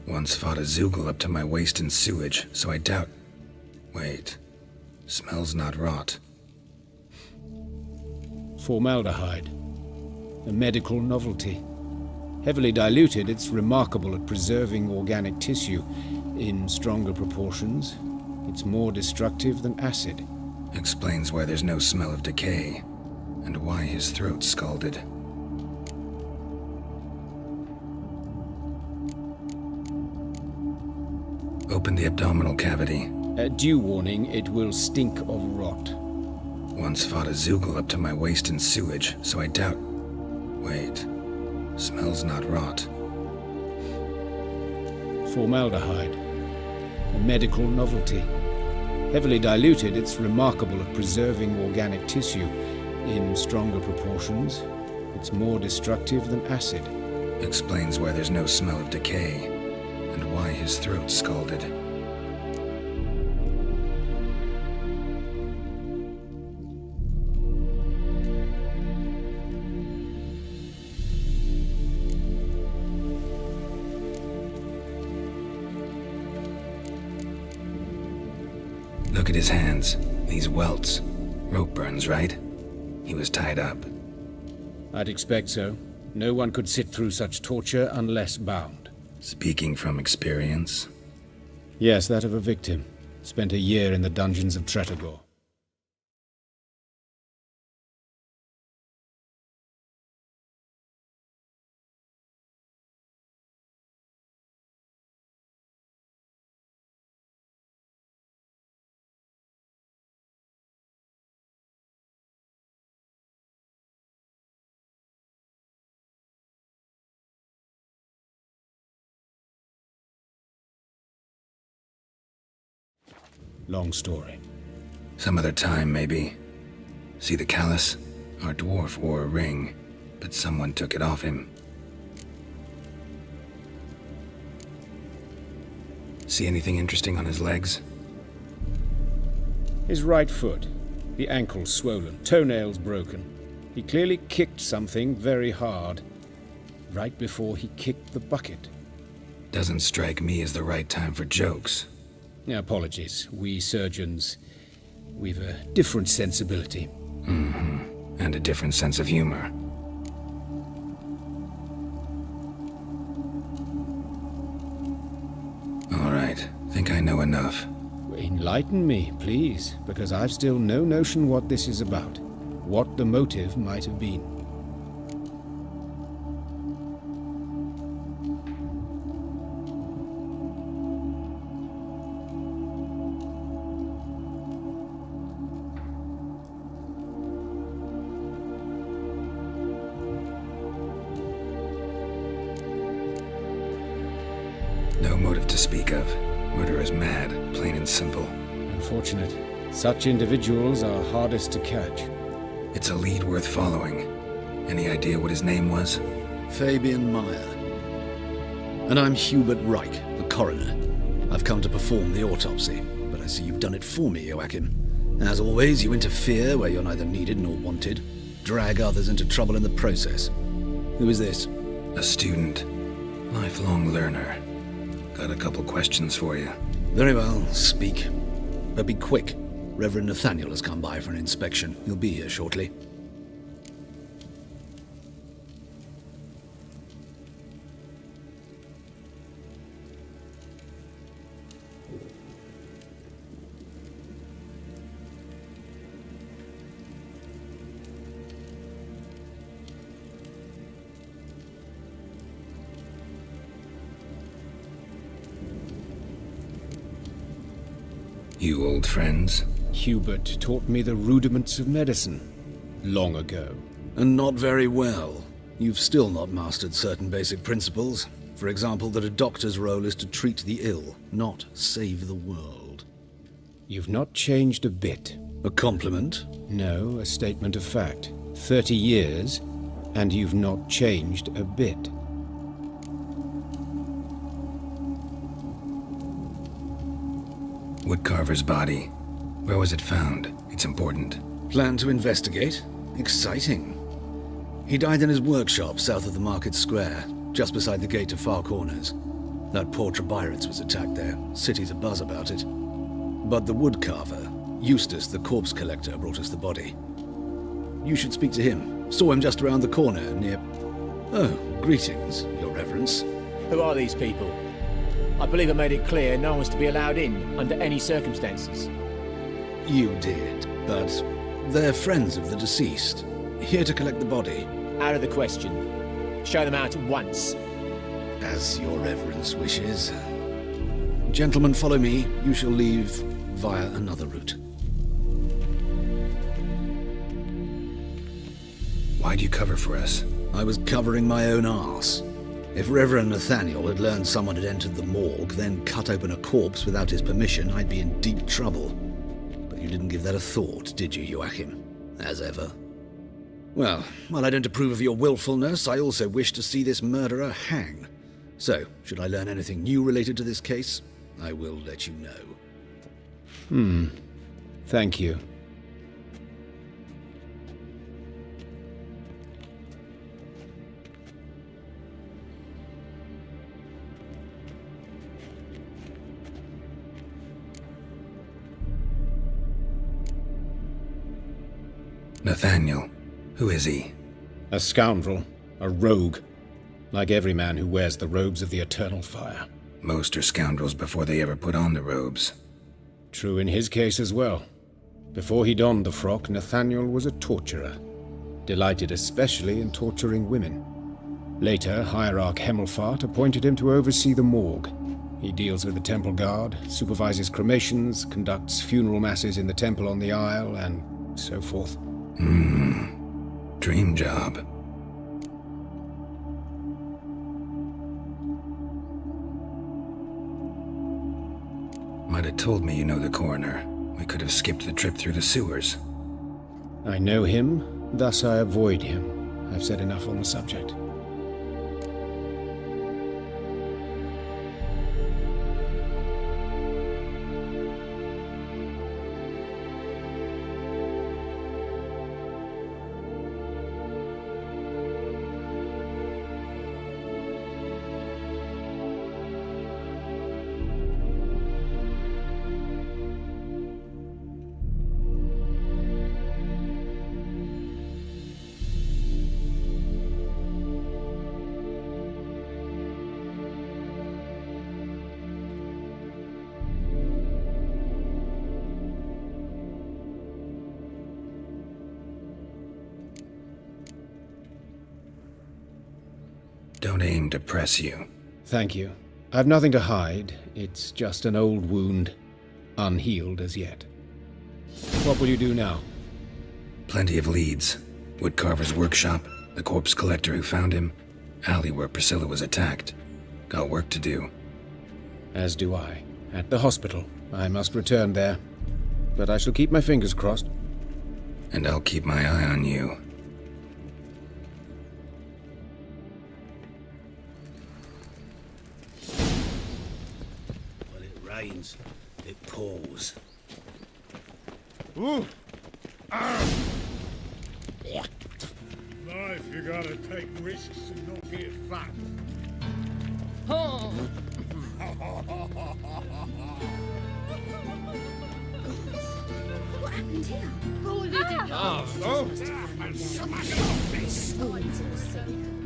Once fought a Zoogle up to my waist in sewage, so I doubt... Wait. Smells not rot. Formaldehyde. A medical novelty. Heavily diluted, it's remarkable at preserving organic tissue. In stronger proportions, it's more destructive than acid. Explains why there's no smell of decay, and why his throat's scalded. Open the abdominal cavity. Due warning, it will stink of rot. Once fought a Zoogle up to my waist in sewage, so I doubt... Wait. Smells not rot. Formaldehyde. A medical novelty. Heavily diluted, it's remarkable at preserving organic tissue. In stronger proportions, it's more destructive than acid. Explains why there's no smell of decay, and why his throat's scalded. Look at his hands, these welts. Rope burns, right? He was tied up. I'd expect so. No one could sit through such torture unless bound. Speaking from experience? Yes, that of a victim. Spent a year in the dungeons of Tretogor. Long story. Some other time, maybe. See the callus? Our dwarf wore a ring, but someone took it off him. See anything interesting on his legs? His right foot. The ankle swollen, toenails broken. He clearly kicked something very hard, right before he kicked the bucket. Doesn't strike me as the right time for jokes. Apologies. We surgeons, we've a different sensibility. Mm-hmm. And a different sense of humor. All right. Think I know enough. Enlighten me, please, because I've still no notion what this is about. What the motive might have been. No motive to speak of. Murderer's mad, plain and simple. Unfortunate. Such individuals are hardest to catch. It's a lead worth following. Any idea what his name was? Fabian Meyer. And I'm Hubert Reich, the coroner. I've come to perform the autopsy, but I see you've done it for me, Joachim. As always, you interfere where you're neither needed nor wanted. Drag others into trouble in the process. Who is this? A student. Lifelong learner. Got a couple questions for you. Very well, speak. But be quick. Reverend Nathaniel has come by for an inspection. He'll be here shortly. You old friends? Hubert taught me the rudiments of medicine. Long ago. And not very well. You've still not mastered certain basic principles. For example, that a doctor's role is to treat the ill, not save the world. You've not changed a bit. A compliment? No, a statement of fact. 30 years, and you've not changed a bit. Woodcarver's body. Where was it found? It's important. Plan to investigate? Exciting. He died in his workshop south of the market square, just beside the gate to Far Corners. That poor Trebirates was attacked there. City's abuzz about it. But the woodcarver, Eustace the corpse collector, brought us the body. You should speak to him. Saw him just around the corner near... Oh, greetings, Your Reverence. Who are these people? I believe I made it clear no one's to be allowed in under any circumstances. You did, but they're friends of the deceased. Here to collect the body. Out of the question. Show them out at once. As Your Reverence wishes. Gentlemen, follow me. You shall leave via another route. Why'd you cover for us? I was covering my own arse. If Reverend Nathaniel had learned someone had entered the morgue, then cut open a corpse without his permission, I'd be in deep trouble. But you didn't give that a thought, did you, Joachim? As ever. Well, while I don't approve of your willfulness, I also wish to see this murderer hang. So, should I learn anything new related to this case, I will let you know. Thank you. Nathaniel. Who is he? A scoundrel. A rogue. Like every man who wears the robes of the eternal fire. Most are scoundrels before they ever put on the robes. True in his case as well. Before he donned the frock, Nathaniel was a torturer. Delighted especially in torturing women. Later, Hierarch Hemmelfart appointed him to oversee the morgue. He deals with the temple guard, supervises cremations, conducts funeral masses in the temple on the Isle, and so forth. Dream job. might have told me you know the coroner. We could have skipped the trip through the sewers. I know him, thus I avoid him. I've said enough on the subject. Don't aim to press you. Thank you. I've nothing to hide. It's just an old wound, unhealed as yet. What will you do now? Plenty of leads. Woodcarver's workshop, the corpse collector who found him, alley where Priscilla was attacked. Got work to do. As do I. At the hospital. I must return there. But I shall keep my fingers crossed. And I'll keep my eye on you. When it rains, it pours. Ooh! Ah! Yeah. Life, you gotta take risks and not get fat. Oh. What happened here?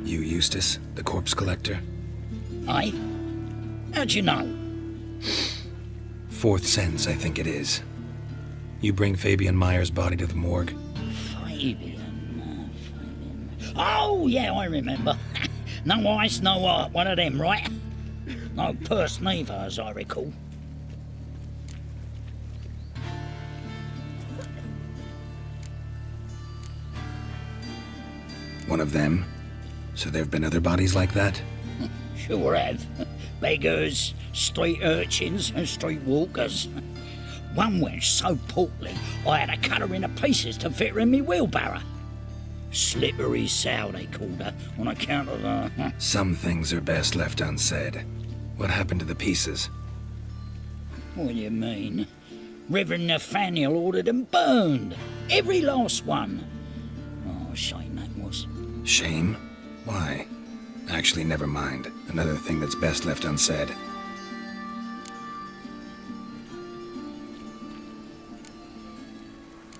You, Eustace, the corpse collector? Aye? How'd you know? Fourth sense, I think it is. You bring Fabian Meyer's body to the morgue? Fabian. Oh, yeah, I remember. No eyes, no art, one of them, right? No purse neither, as I recall. One of them? So there have been other bodies like that? Sure have. Beggars, street urchins, and street walkers. One wench so portly, I had to cut her into pieces to fit her in me wheelbarrow. Slippery sow, they called her, on account of her. Some things are best left unsaid. What happened to the pieces? What do you mean? Reverend Nathaniel ordered them burned. Every last one. Oh, shame that was. Shame? Why? Actually, never mind. Another thing that's best left unsaid.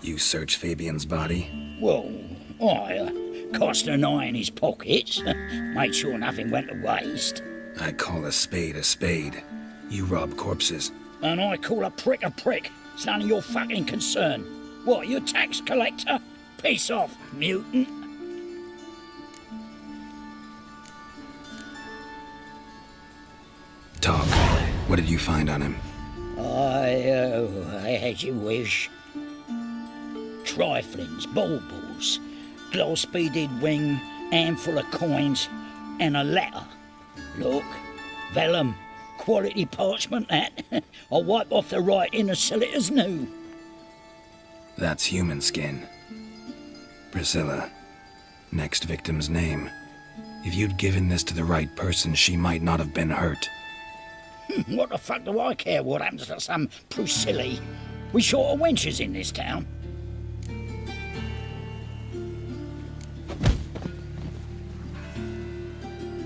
You searched Fabian's body? Well, I cast an eye in his pockets. Made sure nothing went to waste. I call a spade a spade. You rob corpses. And I call a prick a prick. It's none of your fucking concern. What, you a tax collector? Piss off, mutant. Talk. What did you find on him? I had your wish. Triflings, baubles, glass-beaded ring, handful of coins, and a letter. Look, vellum, quality parchment that. I'll wipe off the writing and sell it as new. That's human skin. Priscilla. Next victim's name. If you'd given this to the right person, she might not have been hurt. What the fuck do I care what happens to some Priscilla? We short of wenches in this town.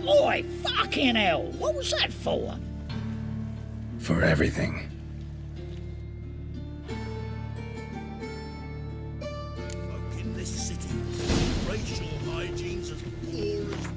Oi, fucking hell! What was that for? For everything. Folk in this city, racial hygiene's as poor as...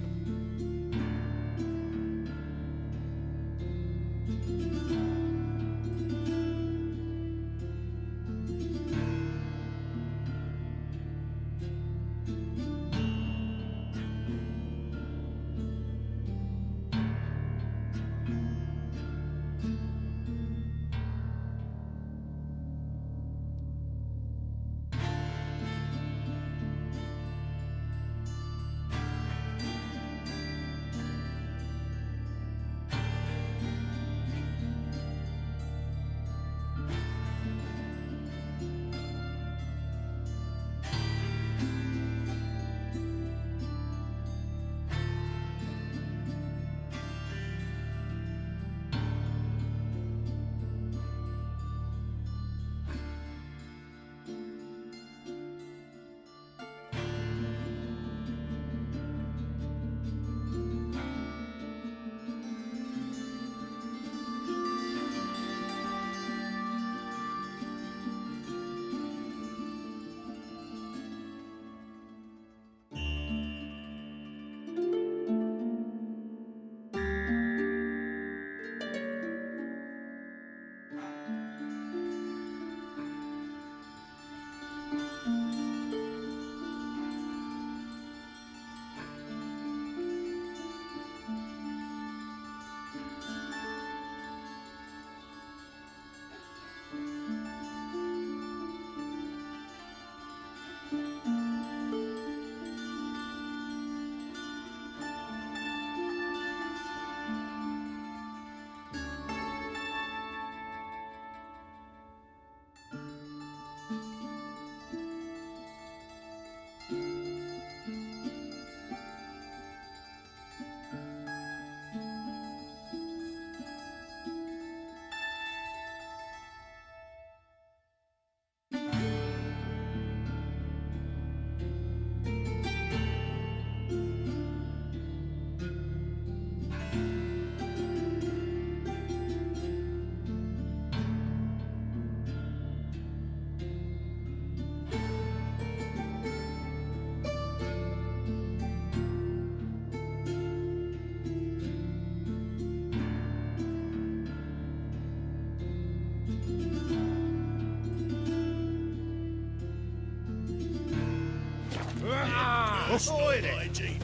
That's not hygiene.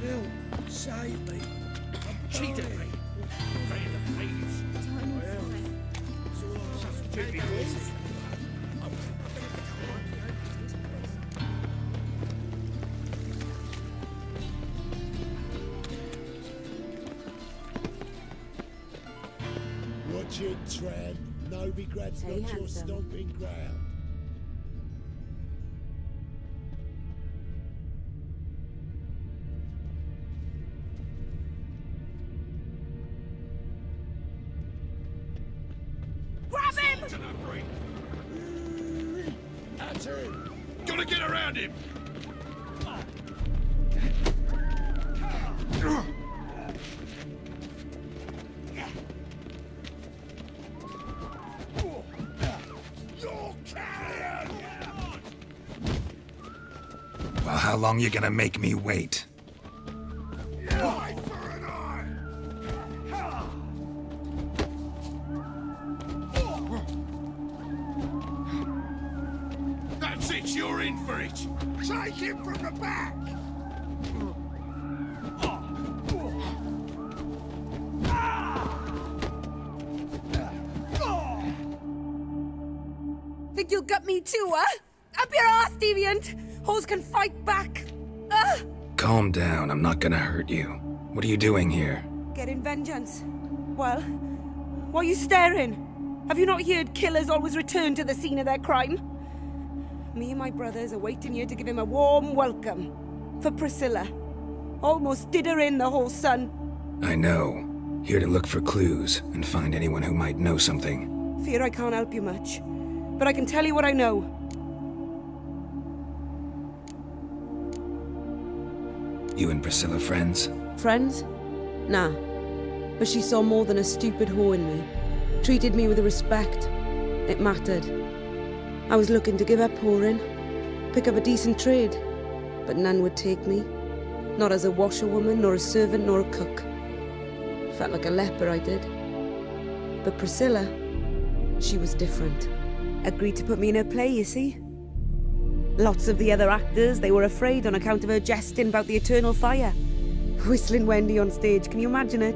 Bill, save me. I'm cheated me. Afraid of thieves. Watch it, Tran. No regrets, Hey, not your handsome. stomping ground. Grab him! That's him. Gotta get around him. You're carrion! Well, how long you gonna make me wait? Eye for an eye! That's it, you're in for it. Take him from the back! Think you'll gut me too, huh? Up your ass, deviant! Hoes can fight back! Calm down, I'm not gonna hurt you. What are you doing here? Getting vengeance. Well, why are you staring? Have you not heard killers always return to the scene of their crime? Me and my brothers are waiting here to give him a warm welcome. For Priscilla. Almost did her in, the whole son. I know. Here to look for clues and find anyone who might know something. Fear I can't help you much. But I can tell you what I know. You and Priscilla friends? Friends? Nah. But she saw more than a stupid whore in me. Treated me with respect. It mattered. I was looking to give up whoring. Pick up a decent trade. But none would take me. Not as a washerwoman, nor a servant, nor a cook. Felt like a leper, I did. But Priscilla, she was different. Agreed to put me in her play, you see. Lots of the other actors, they were afraid on account of her jesting about the eternal fire. Whistling Wendy on stage, can you imagine it?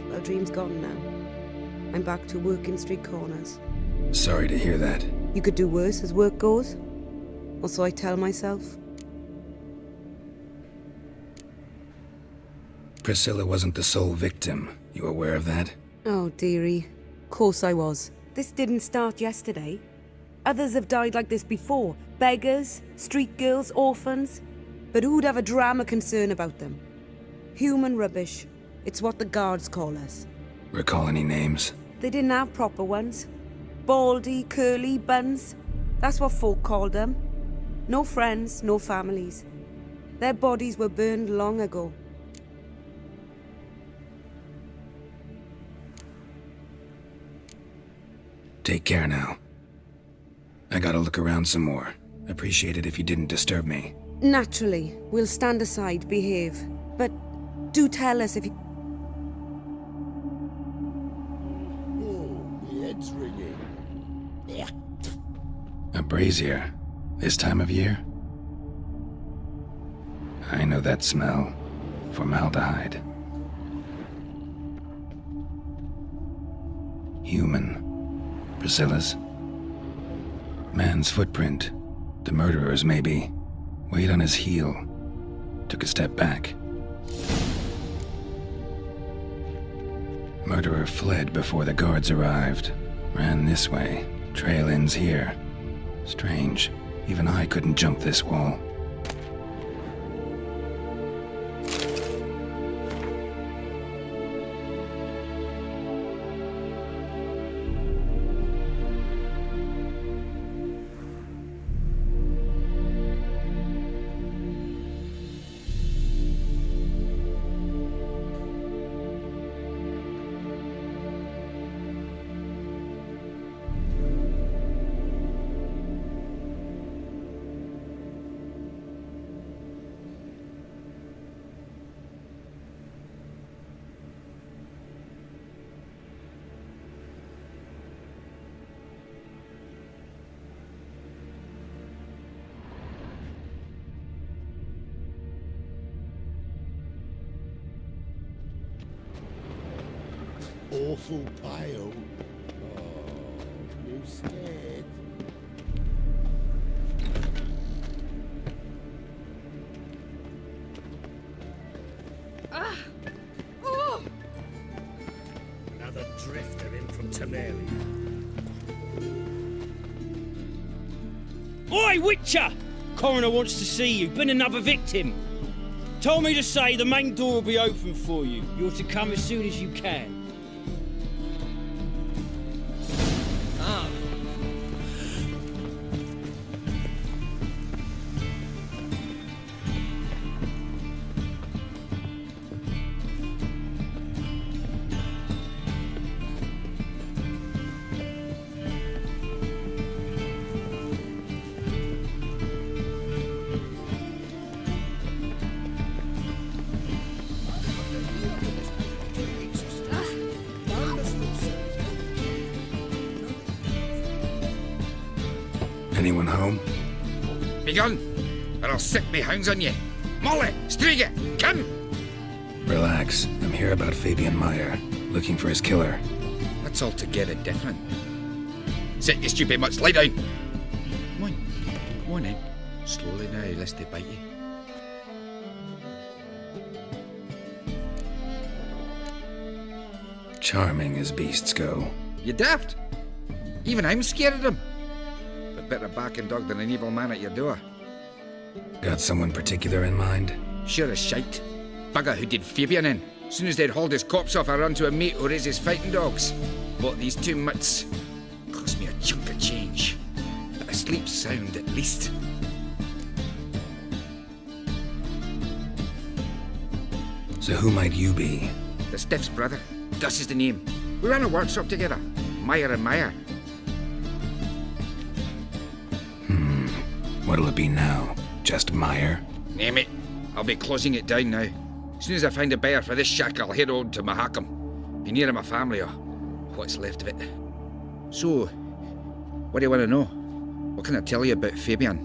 Well, dream's gone now. I'm back to working street corners. Sorry to hear that. You could do worse as work goes. Or so I tell myself. Priscilla wasn't the sole victim. You aware of that? Oh, dearie. Course I was. This didn't start yesterday. Others have died like this before. Beggars, street girls, orphans. But who'd have a drama concern about them? Human rubbish. It's what the guards call us. Recall any names? They didn't have proper ones. Baldy, curly, buns. That's what folk called them. No friends, no families. Their bodies were burned long ago. Take care now. I gotta look around some more. Appreciate it if you didn't disturb me. Naturally, we'll stand aside, behave. But do tell us if you... Oh, the head's ringing. Yeah. A brazier? This time of year? I know that smell. Formaldehyde. Human. Priscilla's. Man's footprint. The murderer's, maybe. Weighed on his heel. Took a step back. Murderer fled before the guards arrived. Ran this way. Trail ends here. Strange. Even I couldn't jump this wall. awful pale. Oh, you scared? Another drifter in from Temeria. Oi, Witcher! Coroner wants to see you. Been another victim. Told me to say the main door will be open for you. You're to come as soon as you can. Ah. Anyone home? Begone, or I'll set me hounds on you. Molly, Striga, come! Relax. I'm here about Fabian Meyer, looking for his killer. That's altogether different. Sit, you stupid mutts, lie down. Come on in. Slowly now, lest they bite you. Charming as beasts go. You daft? Even I'm scared of them. But better barking dog than an evil man at your door. Got someone particular in mind? Sure as shite. Bugger who did Fabian in. Soon as they'd hauled his corpse off, I run to a mate who raises fighting dogs. Bought these 2 mutts. Cost me a chunk of change. But I sleep sound at least. So who might you be? The Stiff's brother. Das is the name. We ran a workshop together. Meyer and Meyer. What'll it be now? Just Meyer? Name it. I'll be closing it down now. As soon as I find a buyer for this shack, I'll head on to Mahakam. Be near my family, or what's left of it. So, what do you want to know? What can I tell you about Fabian?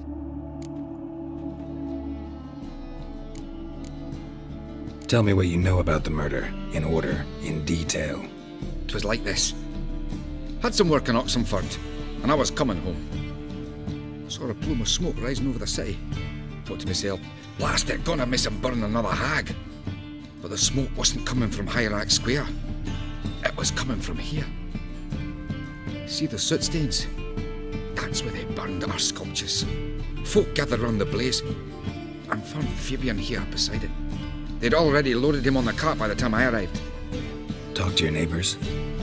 Tell me what you know about the murder, in order, in detail. 'Twas like this. Had some work in Oxenford, and I was coming home. Saw a plume of smoke rising over the city. Thought to myself, blast it, gonna miss him burn another hag. But the smoke wasn't coming from Hierarch Square. It was coming from here. See the soot stains? That's where they burned our sculptures. Folk gathered round the blaze and found Fabian here beside it. They'd already loaded him on the cart by the time I arrived. Talk to your neighbors.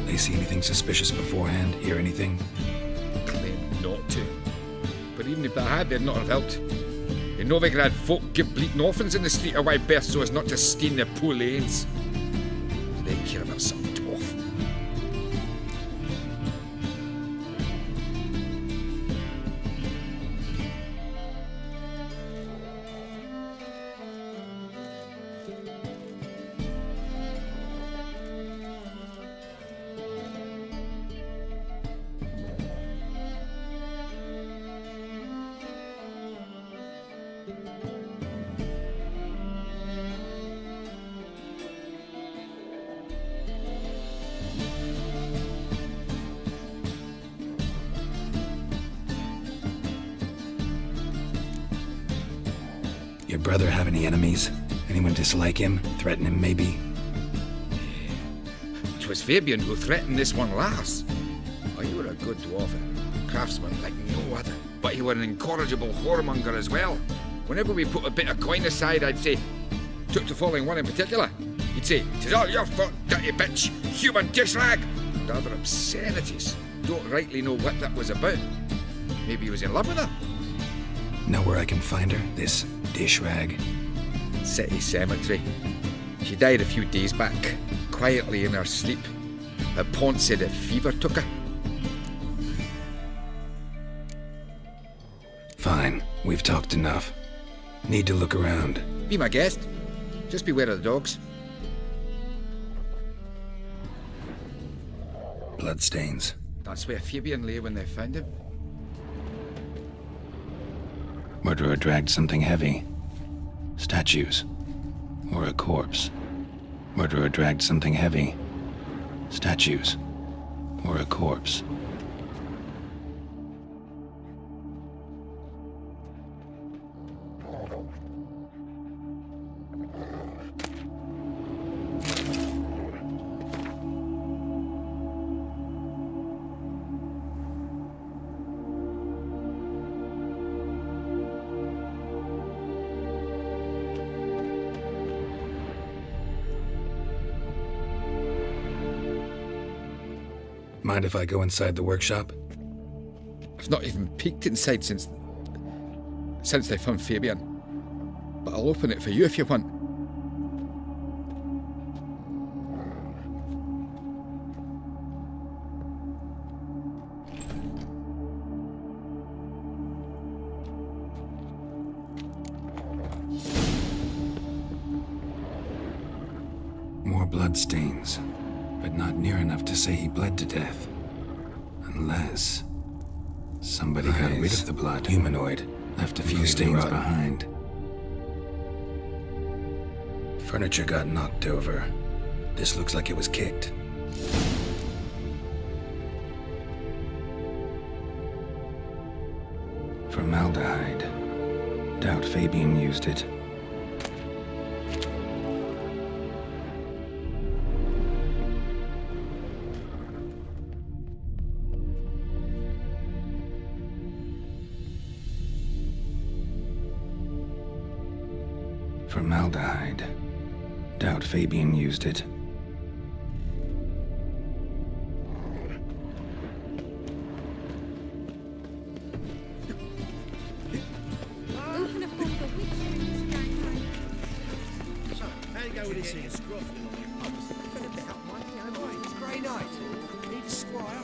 They see anything suspicious beforehand? Hear anything? Claim not to. But even if they had, they'd not have helped. They know they could have folk give bleating orphans in the street of White Beth so as not to stain their poor lanes. Do they care about some dwarf? Your brother have any enemies? Anyone dislike him? Threaten him, maybe? 'Twas Fabian who threatened this one last. Oh, you were a good dwarf, a craftsman like no other. But you were an incorrigible whoremonger as well. Whenever we put a bit of coin aside, I'd say, took to following one in particular. He'd say, "'Tis all your fault, dirty bitch, human dish rag," and other obscenities. Don't rightly know what that was about. Maybe he was in love with her. Know where I can find her? This dish rag? City cemetery. She died a few days back, quietly in her sleep. Her pont said a fever took her. Fine, we've talked enough. Need to look around. Be my guest. Just beware of the dogs. Bloodstains. That's where Fabian lay when they found him. Murderer dragged something heavy. Statues. Or a corpse. Murderer dragged something heavy. Statues. Or a corpse. Mind if I go inside the workshop? I've not even peeked inside since they found Fabian. But I'll open it for you if you want. More bloodstains, but not near enough to say he bled to death. Unless somebody got rid of the blood. Humanoid. Left a few stains behind. Furniture got knocked over. This looks like it was kicked. Formaldehyde. Doubt Fabian used it. Formaldehyde. Doubt Fabian used it. So, how you go with this here? Feeling a bit up, mate. You know, right? It's a grey night. Need a squire.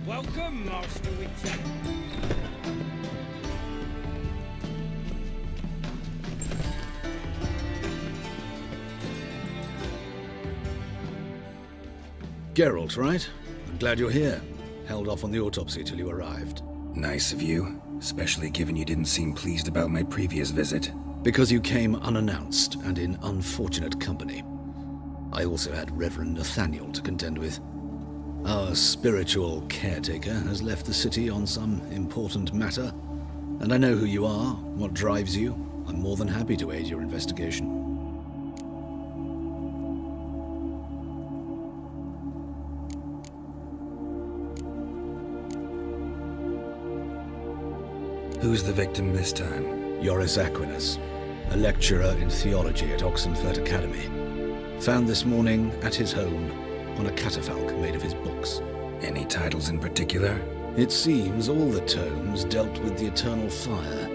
Welcome, Master Witcher. Geralt, right? I'm glad you're here. Held off on the autopsy till you arrived. Nice of you, especially given you didn't seem pleased about my previous visit. Because you came unannounced and in unfortunate company. I also had Reverend Nathaniel to contend with. Our spiritual caretaker has left the city on some important matter, and I know who you are, what drives you. I'm more than happy to aid your investigation. Who's the victim this time? Joris Aquinas, a lecturer in theology at Oxenfurt Academy. Found this morning at his home on a catafalque made of his books. Any titles in particular? It seems all the tomes dealt with the eternal fire.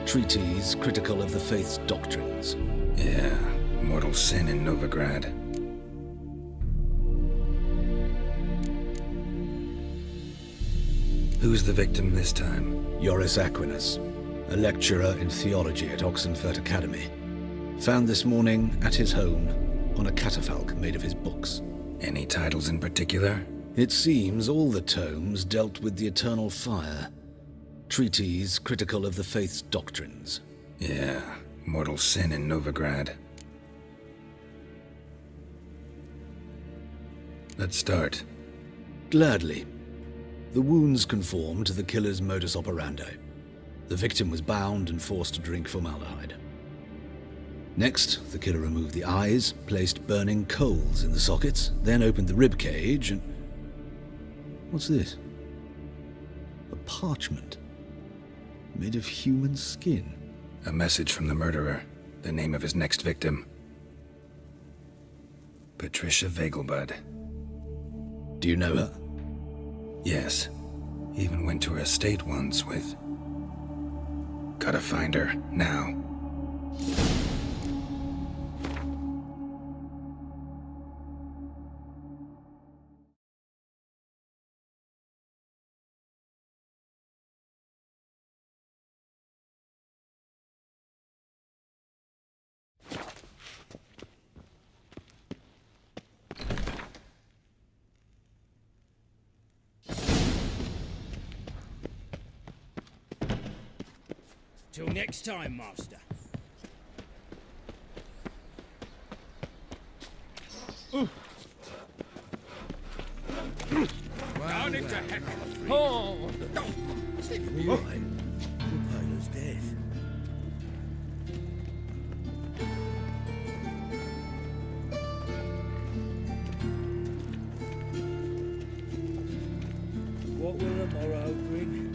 Treatises critical of the faith's doctrines. Yeah, mortal sin in Novigrad. Who's the victim this time? Joris Aquinas, a lecturer in theology at Oxenfurt Academy. Found this morning at his home on a catafalque made of his books. Any titles in particular? It seems all the tomes dealt with the eternal fire. Treatises critical of the faith's doctrines. Yeah, mortal sin in Novigrad. Let's start. Gladly. The wounds conform to the killer's modus operandi. The victim was bound and forced to drink formaldehyde. Next, the killer removed the eyes, placed burning coals in the sockets, then opened the rib cage and... What's this? A parchment. Made of human skin. A message from the murderer. The name of his next victim. Patricia Vegelbud. Do you know her? Yes. Even went to her estate once with... Gotta find her, now. Till next time, Master. Down into heck. Oh! Right. Paler's death. What will the morrow bring?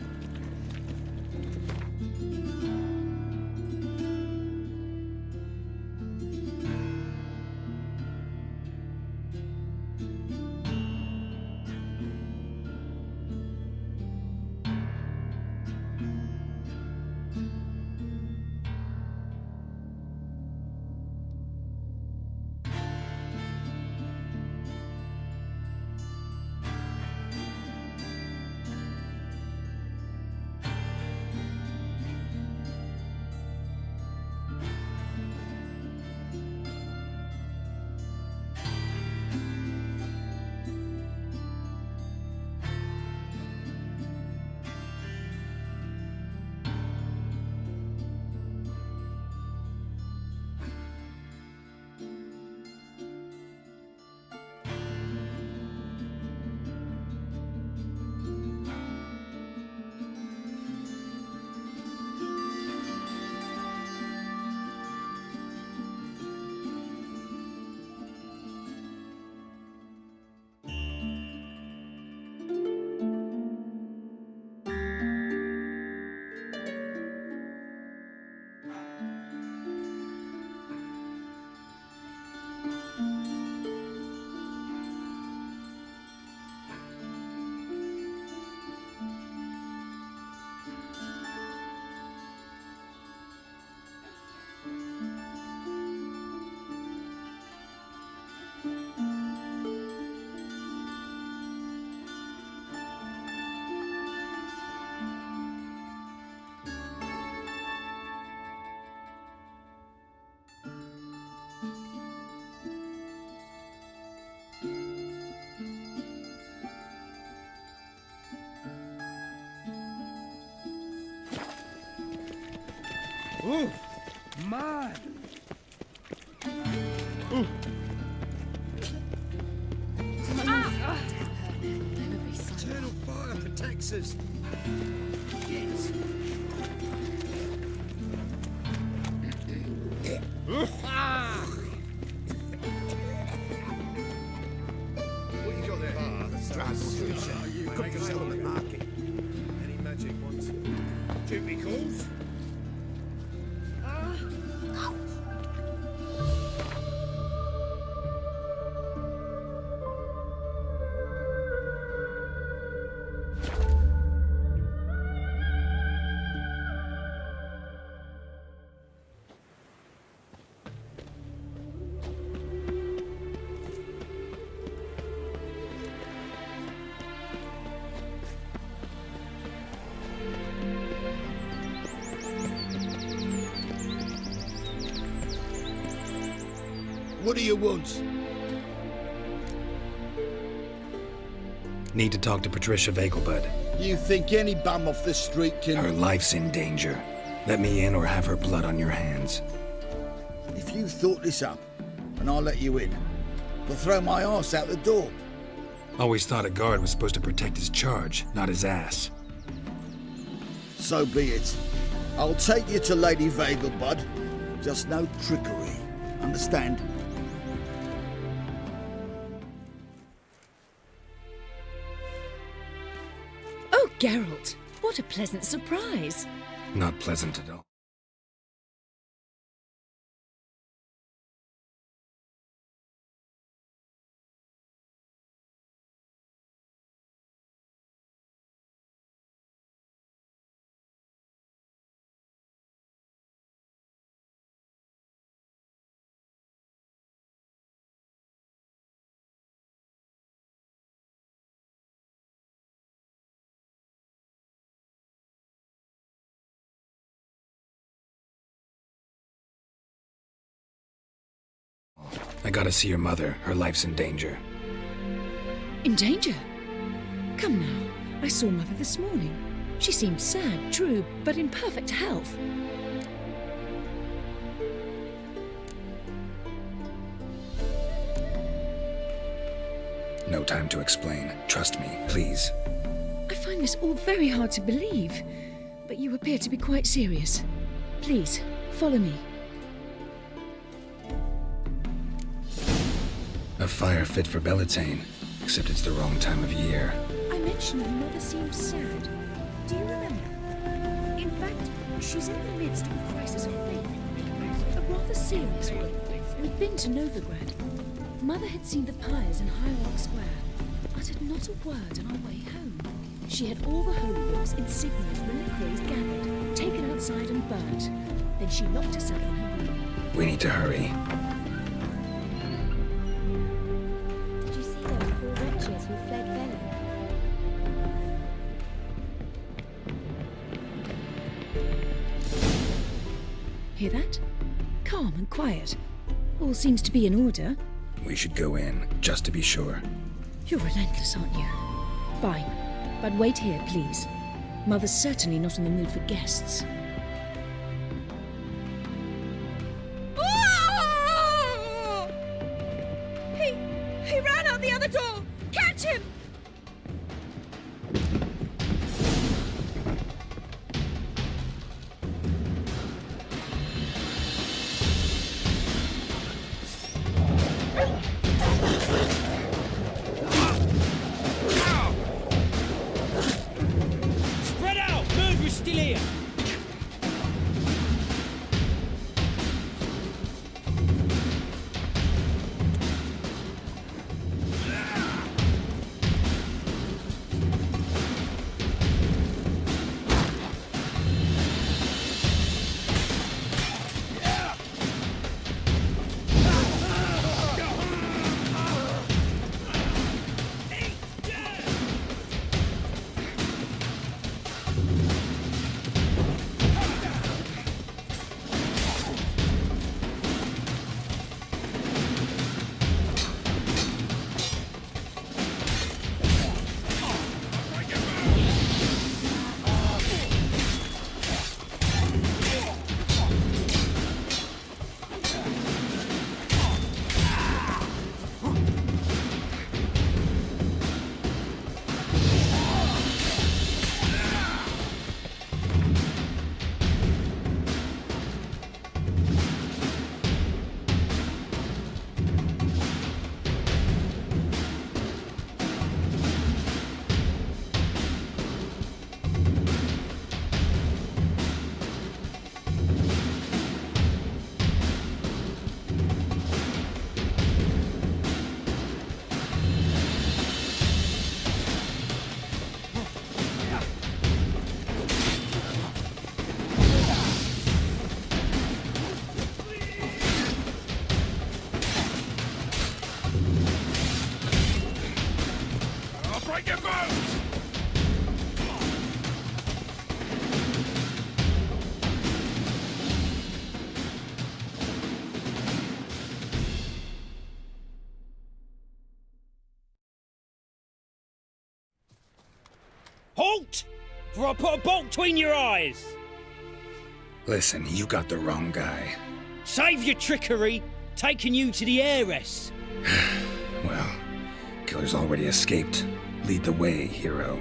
Oh, man! Oh. Eternal fire protects us. Yes. What you got there? You cooked yourself at the market. Any magic ones? Duty calls? What do you want? Need to talk to Patricia Vegelbud. You think any bum off the street can... Her life's in danger. Let me in or have her blood on your hands. If you thought this up, and I'll let you in, I'll throw my arse out the door. Always thought a guard was supposed to protect his charge, not his ass. So be it. I'll take you to Lady Vegelbud. Just no trickery. Understand? Oh, Geralt, what a pleasant surprise. Not pleasant at all. I gotta see your mother. Her life's in danger. In danger? Come now. I saw Mother this morning. She seemed sad, true, but in perfect health. No time to explain. Trust me, please. I find this all very hard to believe, but you appear to be quite serious. Please, follow me. A fire fit for Bellatane, except it's the wrong time of year. I mentioned your mother seemed sad. Do you remember? In fact, she's in the midst of a crisis of faith. A rather serious one. We'd been to Novigrad. Mother had seen the pyres in Hierarch Square, uttered not a word on our way home. She had all the holy books, insignias, reliquaries gathered, taken outside and burnt. Then she locked herself in her room. We need to hurry. Did you see those poor wretches who fled Velen? Hear that? Calm and quiet. All seems to be in order. We should go in, just to be sure. You're relentless, aren't you? Fine. But wait here, please. Mother's certainly not in the mood for guests. He ran out the other door! Catch him! Spread out! Murderer's still here! Halt! For I put a bolt between your eyes! Listen, you got the wrong guy. Save your trickery! Taking you to the heiress! Well, killer's already escaped. Lead the way, hero.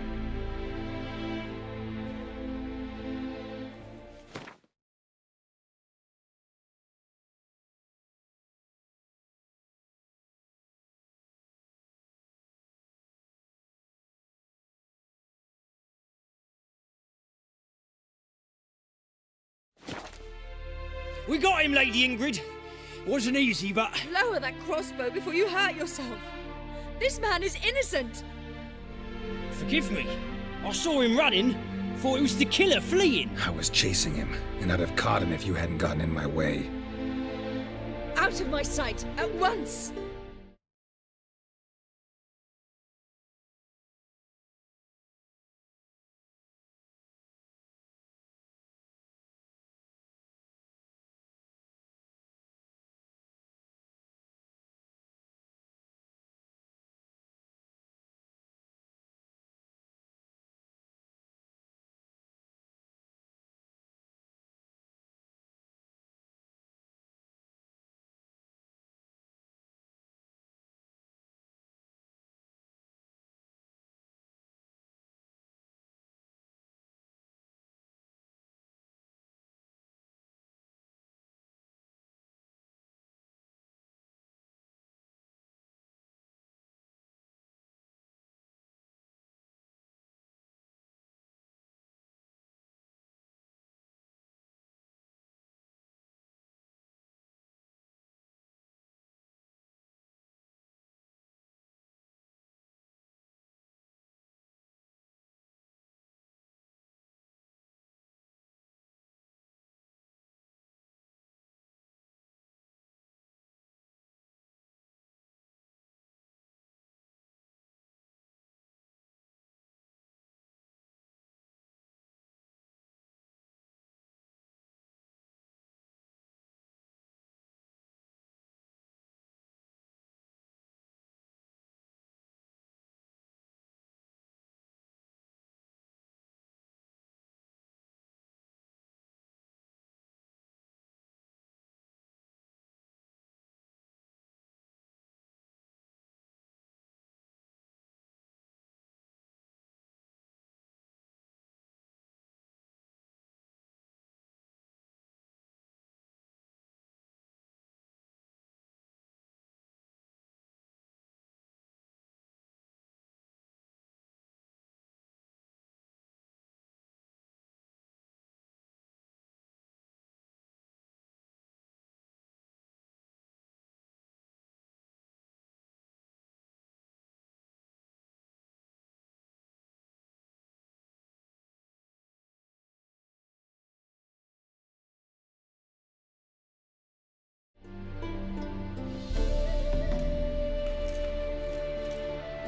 We got him, Lady Ingrid. Wasn't easy, but... Lower that crossbow before you hurt yourself. This man is innocent. Forgive me. I saw him running. Thought it was the killer fleeing. I was chasing him, and I'd have caught him if you hadn't gotten in my way. Out of my sight, at once!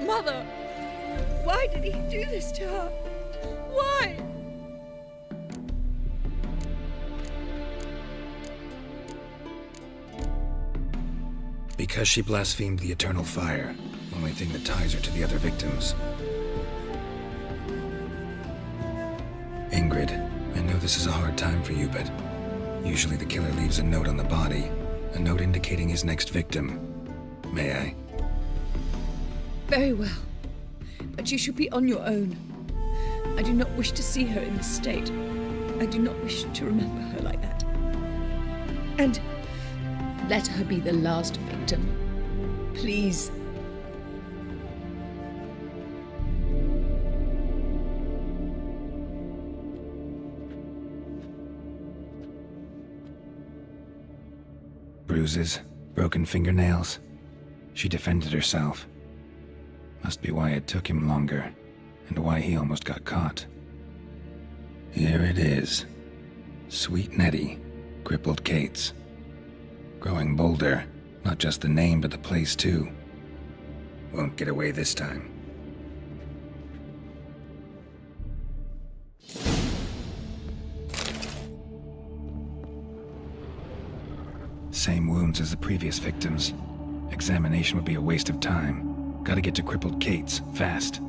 Mother! Why did he do this to her? Why? Because she blasphemed the eternal fire, only thing that ties her to the other victims. Ingrid, I know this is a hard time for you, but usually the killer leaves a note on the body, a note indicating his next victim. May I? Very well. But you should be on your own. I do not wish to see her in this state. I do not wish to remember her like that. And let her be the last victim. Please. Bruises, broken fingernails. She defended herself. Must be why it took him longer, and why he almost got caught. Here it is. Sweet Nettie, crippled Kate's. Growing bolder, not just the name but the place too. Won't get away this time. Same wounds as the previous victims. Examination would be a waste of time. Gotta get to crippled Kate's, fast.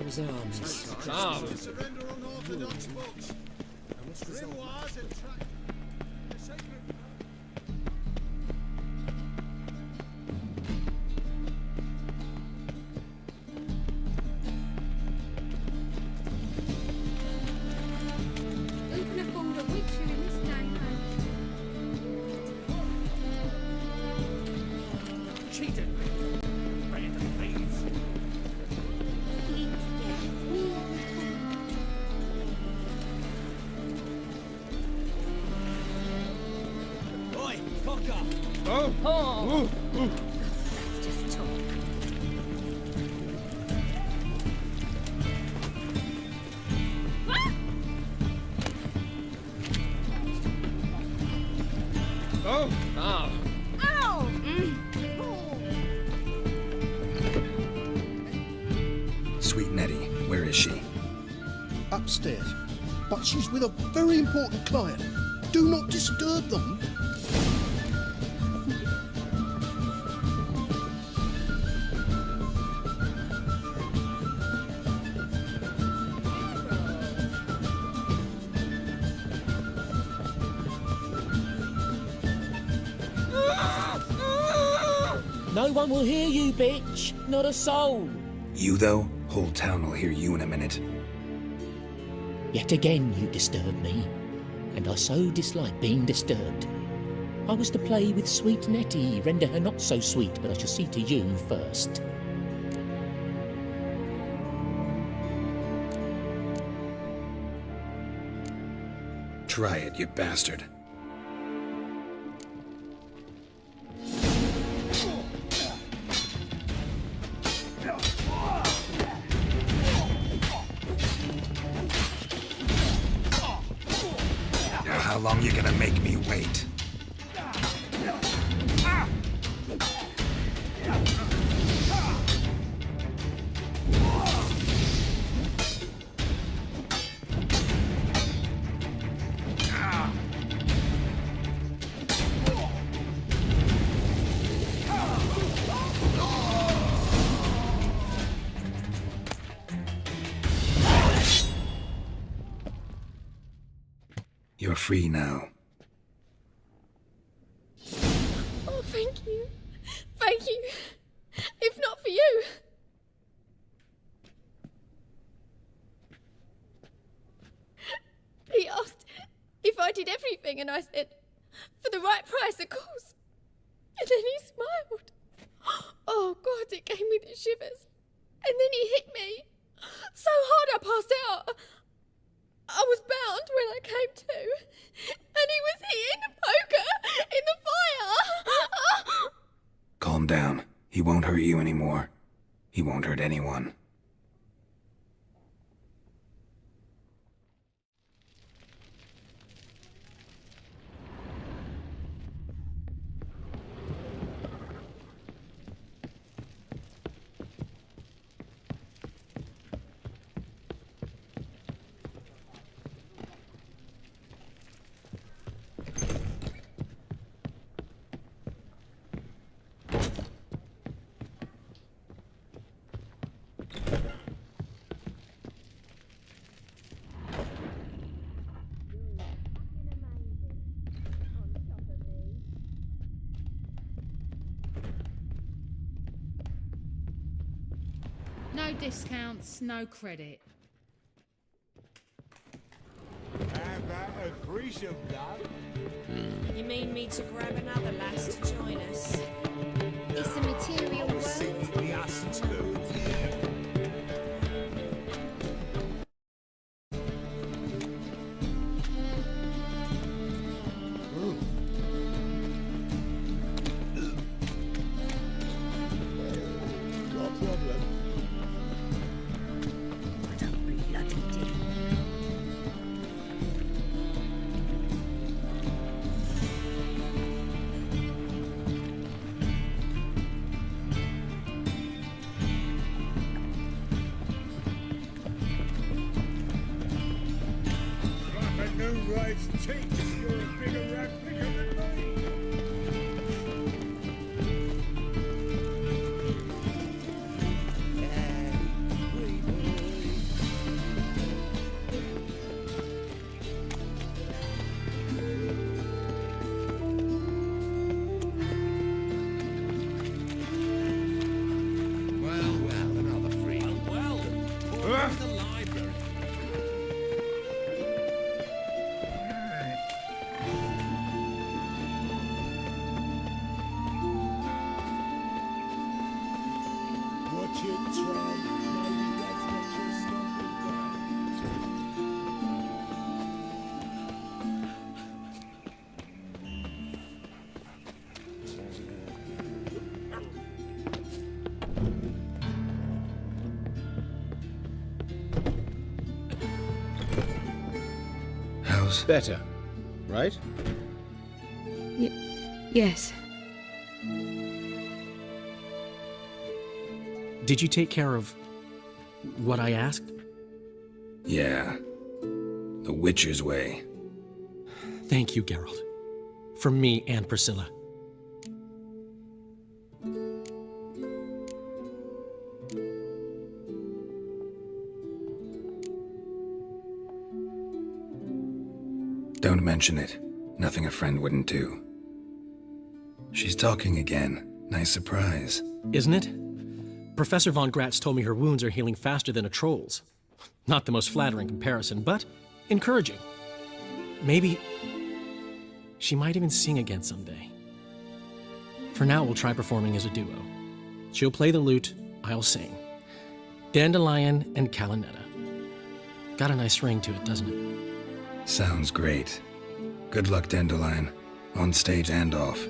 His arms. Surrender unorthodox books. Grimoires and Who can afford a witcher in this day and age? Cheated. Random thieves. Oi, cocker! Oh! Oh! Let's just talk. Oh! Oh! Ow! Sweet Nettie, where is she? Upstairs. But she's with a very important client. Do not disturb them. No one will hear you, bitch. Not a soul. You though? Whole town will hear you in a minute. Yet again you disturb me, and I so dislike being disturbed. I was to play with sweet Nettie, render her not so sweet, but I shall see to you first. Try it, you bastard. Now, how long you gonna make me wait? You're free now. Oh, thank you. Thank you. If not for you. He asked if I did everything, and I said, for the right price, of course. And then he smiled. Oh, God, it gave me the shivers. And then he hit me so hard I passed out. I was bound when I came to. And he was hitting the poker in the fire. Calm down. He won't hurt you anymore. He won't hurt anyone. No discounts, no credit. How about a threesome, love? You mean me to grab another lass to join us? It's a material world. Simply us two. Got a problem? Like a new ride's teach. You're a bigger rat picker than me. Well, another free. Well, where's the library? Watch it, Tram. Maybe that's what you're stopping by. How's... Better, right? Yes. Did you take care of what I asked? Yeah. The Witcher's way. Thank you, Geralt. From me and Priscilla. Don't mention it. Nothing a friend wouldn't do. She's talking again. Nice surprise. Isn't it? Professor von Gratz told me her wounds are healing faster than a troll's. Not the most flattering comparison, but encouraging. Maybe she might even sing again someday. For now, we'll try performing as a duo. She'll play the lute, I'll sing. Dandelion and Calinetta. Got a nice ring to it, doesn't it? Sounds great. Good luck, Dandelion. On stage and off.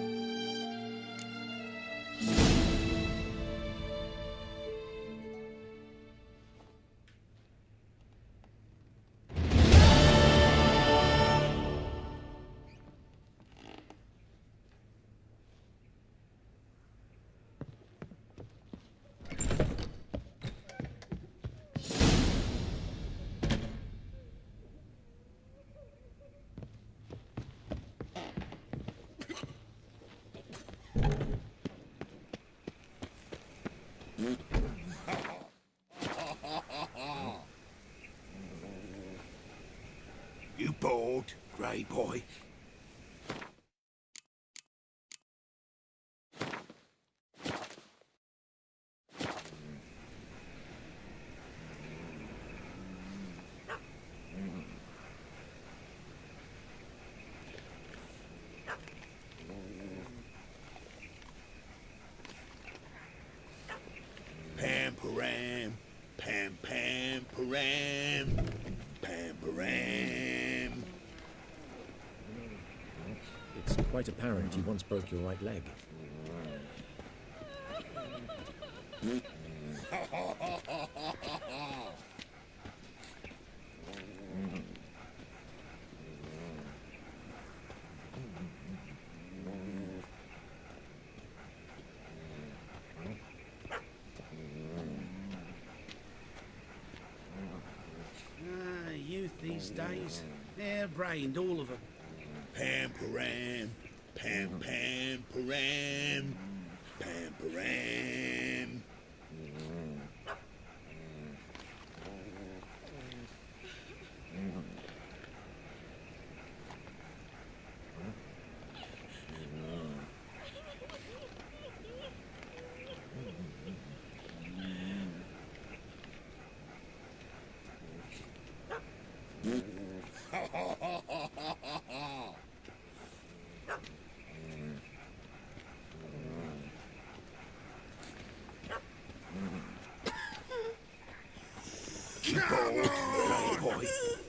aboard, Grey Boy. Pam param, pam pam param, pam param. It's quite apparent you once broke your right leg. Youth these days, hair-brained, all of them. Pam param, pam pam param, pam param. Keep on, Grey Boy.